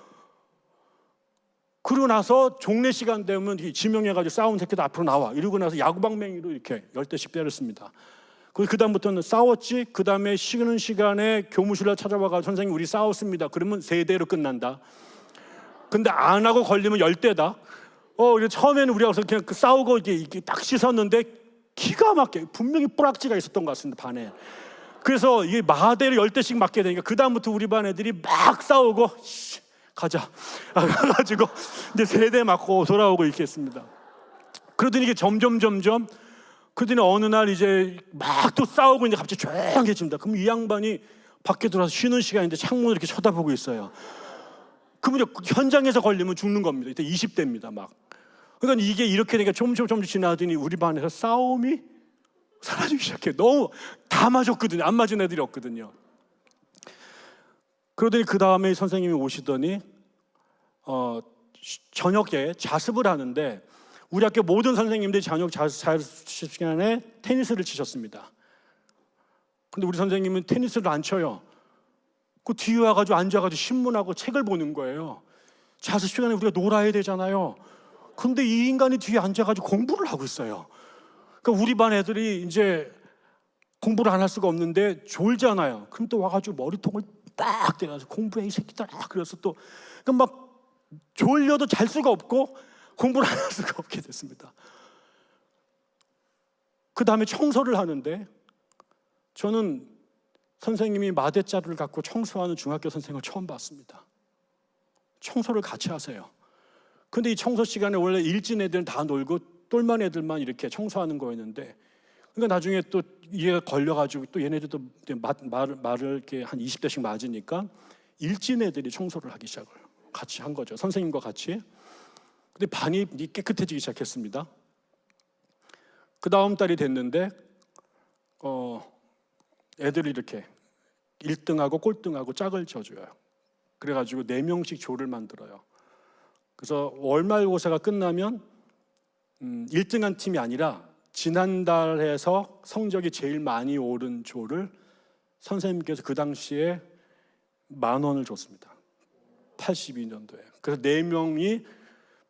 그러고 나서 종례 시간 되면 지명해가지고 싸운 새끼들 앞으로 나와. 이러고 나서 야구방맹이로 이렇게 10대씩 때렸습니다. 그 다음부터는 싸웠지. 그 다음에 쉬는 시간에 교무실로 찾아와가지고 선생님 우리 싸웠습니다. 그러면 3대로 끝난다. 근데 안 하고 걸리면 10대다. 처음에는 우리가 그냥 싸우고 이게 딱 씻었는데 기가 막혀. 분명히 뿌락지가 있었던 것 같습니다 반에. 그래서 이게 마대를 10대씩 맞게 되니까 그 다음부터 우리 반 애들이 막 싸우고 가자. 가가지고 이제 3대 맞고 돌아오고 이렇게 했습니다. 그러더니 이게 점점 그러더니 어느 날 이제 막 또 싸우고 이제 갑자기 조용해집니다. 그럼 이 양반이 밖에 들어와서 쉬는 시간인데 창문을 이렇게 쳐다보고 있어요. 그러면 현장에서 걸리면 죽는 겁니다. 이때 20대입니다 막. 그러니까 이게 이렇게 되니까 점점 지나더니 우리 반에서 싸움이 사라지기 시작해요. 너무 다 맞았거든요. 안 맞은 애들이 없거든요. 그러더니 그 다음에 선생님이 오시더니 저녁에 자습을 하는데 우리 학교 모든 선생님들이 저녁 자습 시간에 테니스를 치셨습니다. 근데 우리 선생님은 테니스를 안 쳐요. 그 뒤에 와가지고 앉아가지고 신문하고 책을 보는 거예요. 자습 시간에 우리가 놀아야 되잖아요. 근데 이 인간이 뒤에 앉아가지고 공부를 하고 있어요. 그러니까 우리 반 애들이 이제 공부를 안 할 수가 없는데 졸잖아요. 그럼 또 와가지고 머리통을 딱 대가지고 공부해 이 새끼들. 그래서 또 그러니까 막 졸려도 잘 수가 없고 공부를 안 할 수가 없게 됐습니다. 그 다음에 청소를 하는데 저는 선생님이 마대자루를 갖고 청소하는 중학교 선생님을 처음 봤습니다. 청소를 같이 하세요. 근데 이 청소 시간에 원래 일진 애들은 다 놀고 똘만 애들만 이렇게 청소하는 거였는데 그러니까 나중에 또 이해가 걸려가지고 또 얘네들도 말을 이렇게 한 20대씩 맞으니까 일진 애들이 청소를 하기 시작을 같이 한 거죠. 선생님과 같이. 근데 반이 깨끗해지기 시작했습니다. 그 다음 달이 됐는데 애들이 이렇게 1등하고 꼴등하고 짝을 져줘요. 그래가지고 4명씩 조를 만들어요. 그래서 월말고사가 끝나면 1등한 팀이 아니라 지난달에서 성적이 제일 많이 오른 조를 선생님께서 그 당시에 10,000원을 줬습니다. 82년도에. 그래서 4명이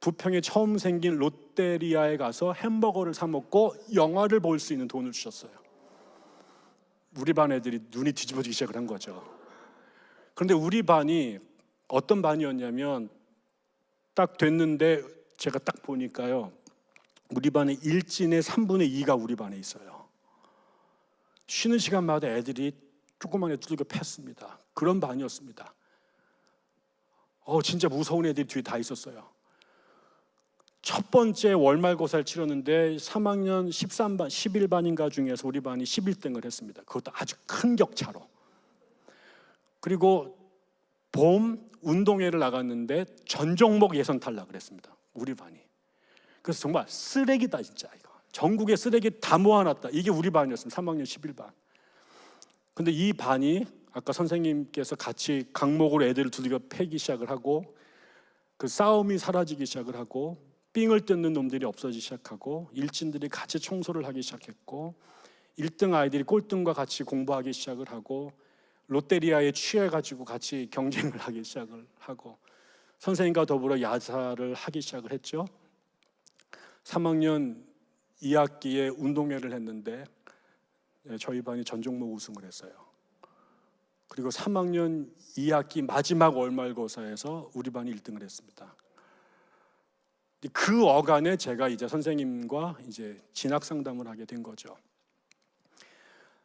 부평에 처음 생긴 롯데리아에 가서 햄버거를 사 먹고 영화를 볼 수 있는 돈을 주셨어요. 우리 반 애들이 눈이 뒤집어지기 시작을 한 거죠. 그런데 우리 반이 어떤 반이었냐면 딱 됐는데 제가 딱 보니까요. 우리 반의 일진의 3분의 2가 우리 반에 있어요. 쉬는 시간마다 애들이 조그만 애 두들겨 팼습니다. 그런 반이었습니다. 진짜 무서운 애들이 뒤에 다 있었어요. 첫 번째 월말고사를 치렀는데 3학년 13반, 11반인가 중에서 우리 반이 11등을 했습니다. 그것도 아주 큰 격차로. 그리고 봄 운동회를 나갔는데 전 종목 예선 탈락을 했습니다. 우리 반이. 그래서 정말 쓰레기다 진짜 이거. 전국에 쓰레기 다 모아놨다. 이게 우리 반이었습니다. 3학년 11반. 근데 이 반이 아까 선생님께서 같이 강목으로 애들을 두들겨 패기 시작을 하고 그 싸움이 사라지기 시작을 하고 삥을 뜯는 놈들이 없어지기 시작하고 일진들이 같이 청소를 하기 시작했고 1등 아이들이 꼴등과 같이 공부하기 시작을 하고 롯데리아에 취해가지고 같이 경쟁을 하기 시작을 하고 선생님과 더불어 야사를 하기 시작을 했죠. 3학년 2학기에 운동회를 했는데 저희 반이 전 종목 우승을 했어요. 그리고 3학년 2학기 마지막 월말고사에서 우리 반이 1등을 했습니다. 그 어간에 제가 이제 선생님과 이제 진학 상담을 하게 된 거죠.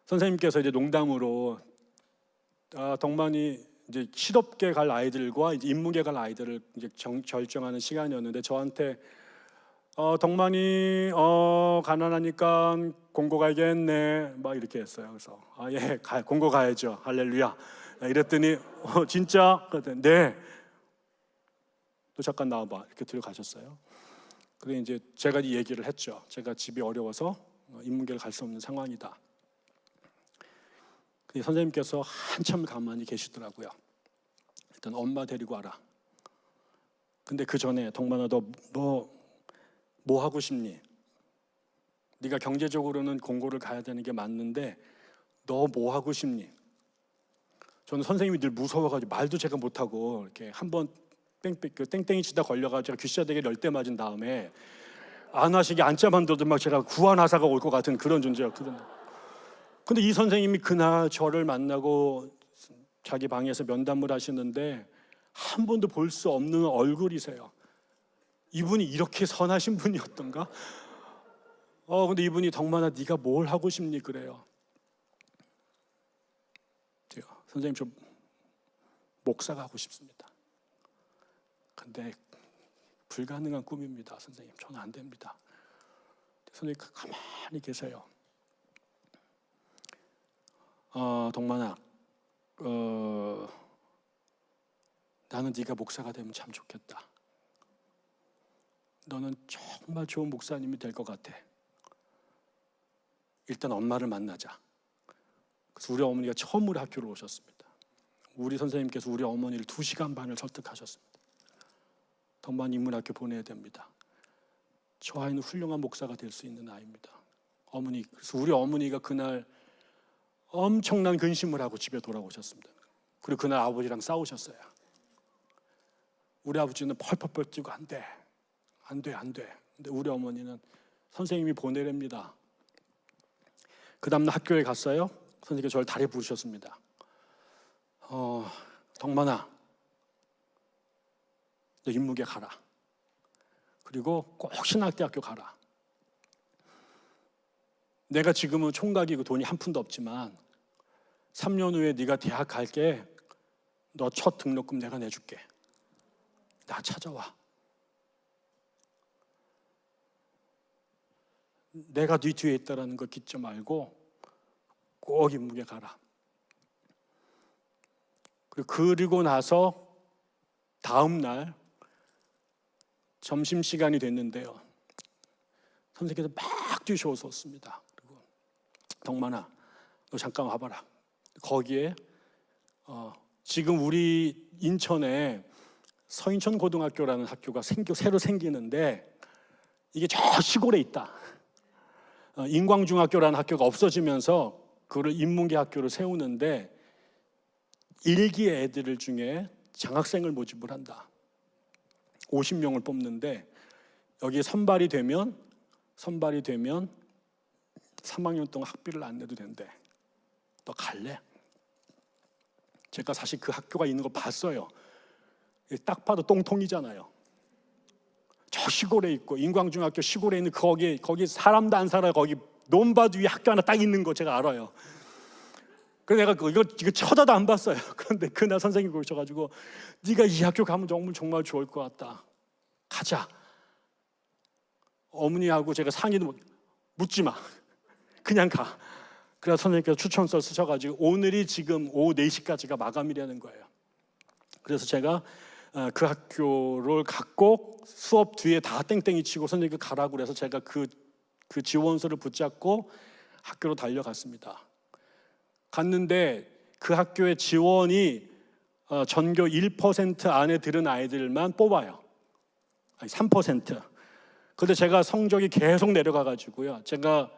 선생님께서 이제 농담으로 덕만이 이제 실업계 갈 아이들과 이제 인문계 갈 아이들을 이제 결정하는 시간이었는데 저한테 덕만이 가난하니까 공고 가야겠네 막 이렇게 했어요. 그래서 예, 공고 가야죠. 할렐루야. 이랬더니 진짜? 그랬더니 네. 또 잠깐 나와봐 이렇게 들어가셨어요. 그래 이제 제가 이 얘기를 했죠. 제가 집이 어려워서 인문계를 갈 수 없는 상황이다. 근데 선생님께서 한참 가만히 계시더라고요. 일단 엄마 데리고 와라. 근데 그 전에 덕만아 너 뭐 하고 싶니? 네가 경제적으로는 공고를 가야 되는 게 맞는데 너 뭐 하고 싶니? 저는 선생님이 늘 무서워가지고 말도 제가 못하고 이렇게 한번 땡땡이 치다 걸려가지고 귀싸대기 열 대 맞은 다음에 안 하시게 앉자만 둬도 막 제가 구한하사가 올 것 같은 그런 존재였거든요. 근데 이 선생님이 그날 저를 만나고 자기 방에서 면담을 하시는데 한 번도 볼 수 없는 얼굴이세요. 이분이 이렇게 선하신 분이었던가? 근데 이분이 덕만아 네가 뭘 하고 싶니? 그래요. 선생님 저 목사가 하고 싶습니다. 근데 불가능한 꿈입니다. 선생님 저는 안 됩니다. 선생님 가만히 계세요. 덕만아 나는 네가 목사가 되면 참 좋겠다. 너는 정말 좋은 목사님이 될 것 같아. 일단 엄마를 만나자. 그래서 우리 어머니가 처음으로 학교를 오셨습니다. 우리 선생님께서 우리 어머니를 2시간 반을 설득하셨습니다. 덕만 인문학교 보내야 됩니다. 저 아이는 훌륭한 목사가 될 수 있는 아이입니다. 어머니, 그래서 우리 어머니가 그날 엄청난 근심을 하고 집에 돌아오셨습니다. 그리고 그날 아버지랑 싸우셨어요. 우리 아버지는 펄펄펄 뛰고 안 돼. 근데 우리 어머니는 선생님이 보내랍니다. 그 다음날 학교에 갔어요. 선생님께서 저를 다리 부르셨습니다. 덕만아, 너 인문계 가라. 그리고 꼭 신학대학교 가라. 내가 지금은 총각이고 돈이 한 푼도 없지만 3년 후에 네가 대학 갈게. 너 첫 등록금 내가 내줄게. 나 찾아와. 내가 네 뒤에 있다는 거 잊지 말고 꼭 인문계 가라. 그리고 나서 다음 날 점심시간이 됐는데요. 선생님께서 막 뛰셔오셨습니다. 그리고 덕만아, 너 잠깐 와봐라. 거기에 지금 우리 인천에 서인천 고등학교라는 학교가 새로 생기는데 이게 저 시골에 있다. 인광중학교라는 학교가 없어지면서 그걸 인문계 학교를 세우는데 1기 애들 중에 장학생을 모집을 한다. 50명을 뽑는데 여기에 선발이 되면 3학년 동안 학비를 안 내도 된대. 너 갈래? 제가 사실 그 학교가 있는 거 봤어요. 딱 봐도 똥통이잖아요. 저 시골에 있고 인광중학교 시골에 있는 거기 사람도 안 살아요. 거기 논밭 위에 학교 하나 딱 있는 거 제가 알아요. 그래서 내가 이거 쳐다도 안 봤어요. 그런데 그날 선생님이 오셔가지고 네가 이 학교 가면 정말 좋을 것 같다. 가자. 어머니하고 제가 상의도 묻지 마. 그냥 가. 그래서 선생님께서 추천서 쓰셔가지고 오늘이 지금 오후 4시까지가 마감이라는 거예요. 그래서 제가 그 학교를 갖고 수업 뒤에 다 땡땡이 치고 선생님께 가라고 그래서 제가 그 지원서를 붙잡고 학교로 달려갔습니다. 갔는데 그 학교의 지원이 전교 1% 안에 들은 아이들만 뽑아요. 아니 3%. 근데 제가 성적이 계속 내려가가지고요. 제가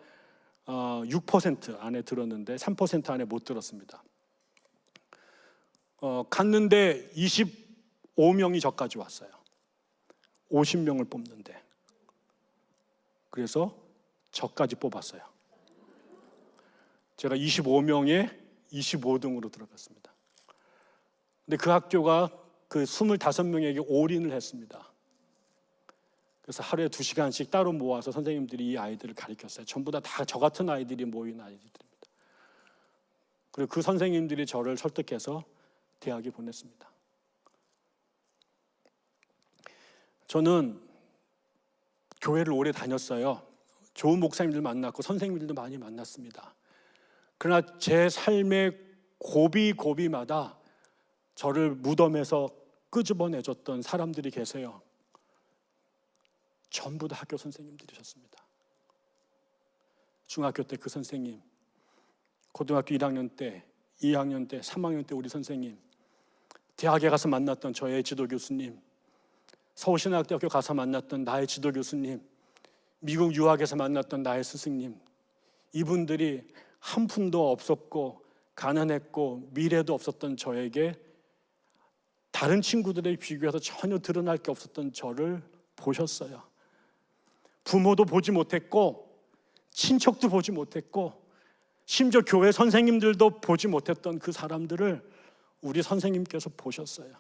6% 안에 들었는데 3% 안에 못 들었습니다. 갔는데 25명이 저까지 왔어요. 50명을 뽑는데. 그래서 저까지 뽑았어요. 제가 25명에 25등으로 들어갔습니다. 근데 그 학교가 그 25명에게 올인을 했습니다. 그래서 하루에 2시간씩 따로 모아서 선생님들이 이 아이들을 가르쳤어요. 전부 다 저 같은 아이들이 모인 아이들입니다. 그리고 그 선생님들이 저를 설득해서 대학에 보냈습니다. 저는 교회를 오래 다녔어요. 좋은 목사님들 만났고 선생님들도 많이 만났습니다. 그러나 제 삶의 고비마다 저를 무덤에서 끄집어내줬던 사람들이 계세요. 전부 다 학교 선생님들이셨습니다. 중학교 때 그 선생님, 고등학교 1학년 때, 2학년 때, 3학년 때 우리 선생님, 대학에 가서 만났던 저의 지도 교수님, 서울신학대학교 가서 만났던 나의 지도 교수님, 미국 유학에서 만났던 나의 스승님, 이분들이 한 푼도 없었고 가난했고 미래도 없었던 저에게 다른 친구들에 비교해서 전혀 드러날 게 없었던 저를 보셨어요. 부모도 보지 못했고 친척도 보지 못했고 심지어 교회 선생님들도 보지 못했던 그 사람들을 우리 선생님께서 보셨어요.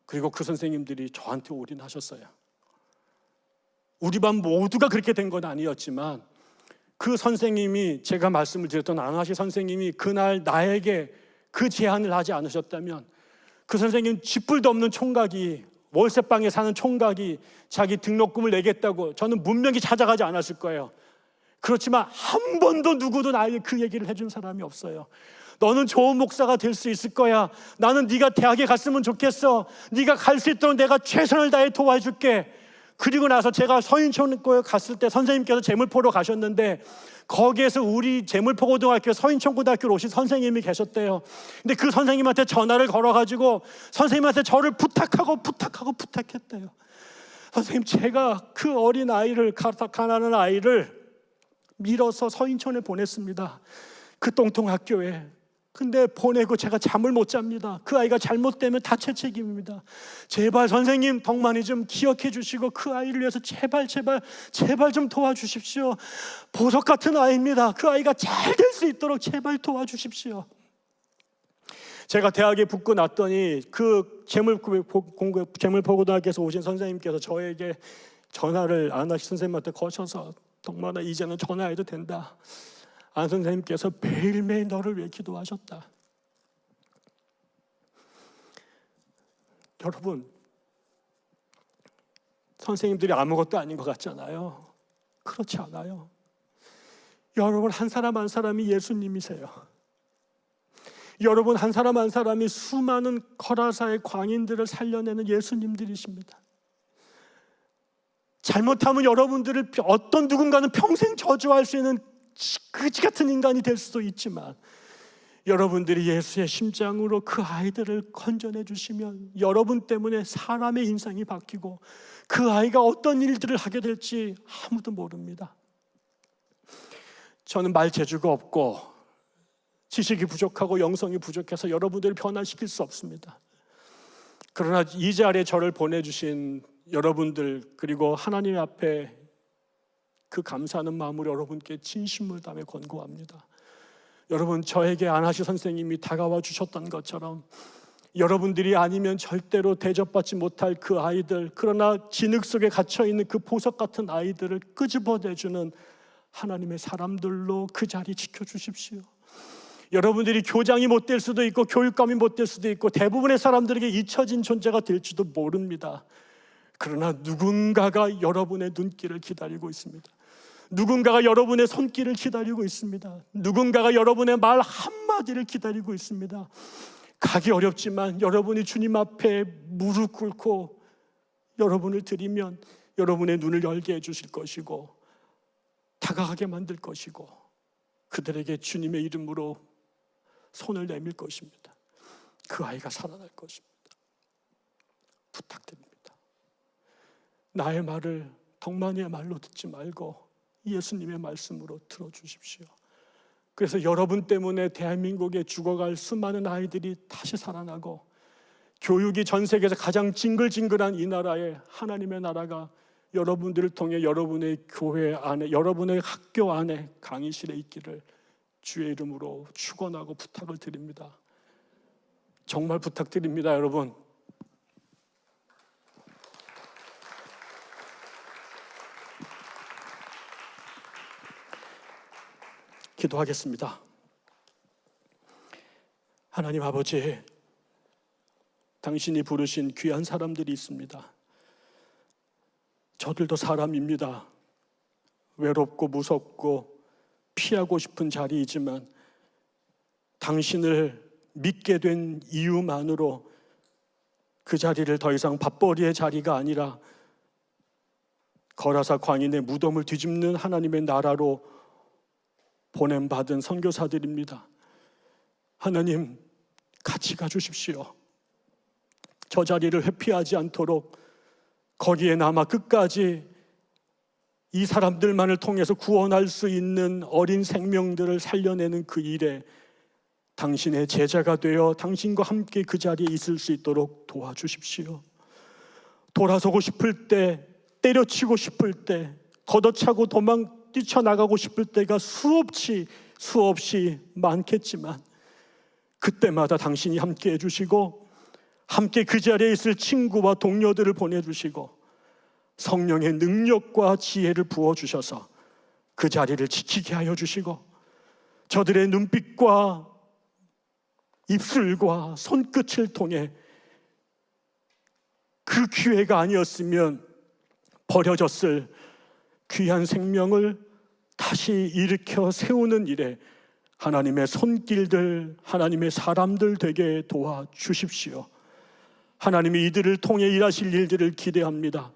그리고 그 선생님들이 저한테 올인하셨어요. 우리 반 모두가 그렇게 된 건 아니었지만 그 선생님이, 제가 말씀을 드렸던 안하시 선생님이 그날 나에게 그 제안을 하지 않으셨다면 그 선생님 쥐뿔도 없는 총각이, 월세방에 사는 총각이 자기 등록금을 내겠다고 저는 문명히 찾아가지 않았을 거예요. 그렇지만 한 번도 누구도 나에게 그 얘기를 해준 사람이 없어요. 너는 좋은 목사가 될 수 있을 거야. 나는 네가 대학에 갔으면 좋겠어. 네가 갈 수 있도록 내가 최선을 다해 도와줄게. 그리고 나서 제가 서인초등학교에 갔을 때 선생님께서 제물포로 가셨는데 거기에서 우리 제물포고등학교 서인초고등학교로 오신 선생님이 계셨대요. 근데 그 선생님한테 전화를 걸어가지고 선생님한테 저를 부탁했대요. 선생님, 제가 그 어린 아이를, 가난한 아이를 밀어서 서인촌에 보냈습니다. 그 똥통학교에. 근데 보내고 제가 잠을 못 잡니다. 그 아이가 잘못되면 다 제 책임입니다. 제발 선생님, 덕만이 좀 기억해 주시고 그 아이를 위해서 제발 좀 도와주십시오. 보석 같은 아이입니다. 그 아이가 잘 될 수 있도록 제발 도와주십시오. 제가 대학에 붙고 났더니 그 제물포고등학교에서 오신 선생님께서 저에게 전화를 안하시 선생님한테 거셔서 덕만아, 이제는 전화해도 된다. 안 선생님께서 매일매일 너를 위해 기도하셨다. 여러분, 선생님들이 아무것도 아닌 것 같잖아요. 그렇지 않아요. 여러분, 한 사람 한 사람이 예수님이세요. 여러분, 한 사람 한 사람이 수많은 거라사의 광인들을 살려내는 예수님들이십니다. 잘못하면 여러분들을 어떤 누군가는 평생 저주할 수 있는 그지 같은 인간이 될 수도 있지만 여러분들이 예수의 심장으로 그 아이들을 건져내 주시면 여러분 때문에 사람의 인생이 바뀌고 그 아이가 어떤 일들을 하게 될지 아무도 모릅니다. 저는 말 재주가 없고 지식이 부족하고 영성이 부족해서 여러분들을 변화시킬 수 없습니다. 그러나 이 자리에 저를 보내주신 여러분들, 그리고 하나님 앞에 그 감사하는 마음으로 여러분께 진심을 담아 권고합니다. 여러분, 저에게 안하시 선생님이 다가와 주셨던 것처럼 여러분들이 아니면 절대로 대접받지 못할 그 아이들, 그러나 진흙 속에 갇혀있는 그 보석 같은 아이들을 끄집어내주는 하나님의 사람들로 그 자리 지켜주십시오. 여러분들이 교장이 못 될 수도 있고 교육감이 못 될 수도 있고 대부분의 사람들에게 잊혀진 존재가 될지도 모릅니다. 그러나 누군가가 여러분의 눈길을 기다리고 있습니다. 누군가가 여러분의 손길을 기다리고 있습니다. 누군가가 여러분의 말 한마디를 기다리고 있습니다. 가기 어렵지만 여러분이 주님 앞에 무릎 꿇고 여러분을 드리면 여러분의 눈을 열게 해주실 것이고 다가가게 만들 것이고 그들에게 주님의 이름으로 손을 내밀 것입니다. 그 아이가 살아날 것입니다. 부탁드립니다. 나의 말을 덕만이의 말로 듣지 말고 예수님의 말씀으로 들어주십시오. 그래서 여러분 때문에 대한민국에 죽어갈 수많은 아이들이 다시 살아나고 교육이 전 세계에서 가장 징글징글한 이 나라에 하나님의 나라가 여러분들을 통해 여러분의 교회 안에, 여러분의 학교 안에, 강의실에 있기를 주의 이름으로 축원하고 부탁을 드립니다. 정말 부탁드립니다, 여러분. 기도하겠습니다. 하나님 아버지, 당신이 부르신 귀한 사람들이 있습니다. 저들도 사람입니다. 외롭고 무섭고 피하고 싶은 자리이지만 당신을 믿게 된 이유만으로 그 자리를 더 이상 밥벌이의 자리가 아니라 거라사 광인의 무덤을 뒤집는 하나님의 나라로 보냄받은 선교사들입니다. 하나님, 같이 가주십시오. 저 자리를 회피하지 않도록 거기에 남아 끝까지 이 사람들만을 통해서 구원할 수 있는 어린 생명들을 살려내는 그 일에 당신의 제자가 되어 당신과 함께 그 자리에 있을 수 있도록 도와주십시오. 돌아서고 싶을 때, 때려치고 싶을 때, 걷어차고 뛰쳐나가고 싶을 때가 수없이 많겠지만 그때마다 당신이 함께 해주시고 함께 그 자리에 있을 친구와 동료들을 보내주시고 성령의 능력과 지혜를 부어주셔서 그 자리를 지키게 하여 주시고 저들의 눈빛과 입술과 손끝을 통해 그 기회가 아니었으면 버려졌을 귀한 생명을 다시 일으켜 세우는 일에 하나님의 손길들, 하나님의 사람들 되게 도와주십시오. 하나님이 이들을 통해 일하실 일들을 기대합니다.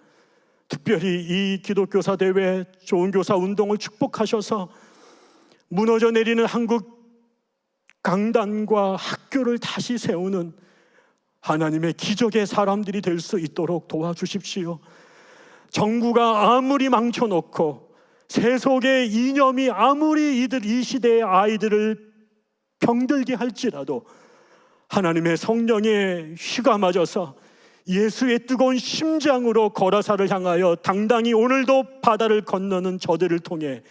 특별히 이 기독교사 대회 좋은 교사 운동을 축복하셔서 무너져 내리는 한국 강단과 학교를 다시 세우는 하나님의 기적의 사람들이 될 수 있도록 도와주십시오. 정부가 아무리 망쳐놓고 세속의 이념이 아무리 이 시대의 아이들을 병들게 할지라도 하나님의 성령의 휘가 맞아서 예수의 뜨거운 심장으로 거라사를 향하여 당당히 오늘도 바다를 건너는 저들을 통해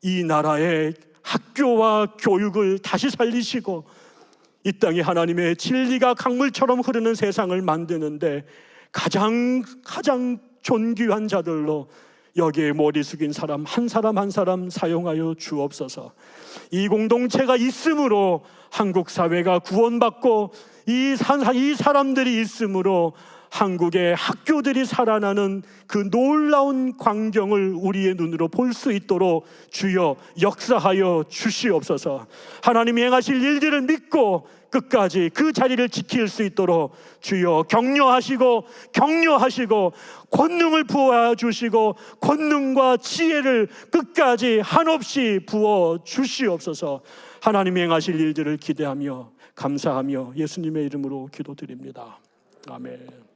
이 나라의 학교와 교육을 다시 살리시고 이 땅에 하나님의 진리가 강물처럼 흐르는 세상을 만드는데 가장 존귀한 자들로 여기에 머리 숙인 사람 한 사람 사용하여 주옵소서. 이 공동체가 있으므로 한국 사회가 구원받고 이 사람들이 있으므로 한국의 학교들이 살아나는 그 놀라운 광경을 우리의 눈으로 볼 수 있도록 주여 역사하여 주시옵소서. 하나님이 행하실 일들을 믿고 끝까지 그 자리를 지킬 수 있도록 주여 격려하시고 권능을 부어주시고 권능과 지혜를 끝까지 한없이 부어주시옵소서. 하나님이 행하실 일들을 기대하며 감사하며 예수님의 이름으로 기도드립니다. 아멘.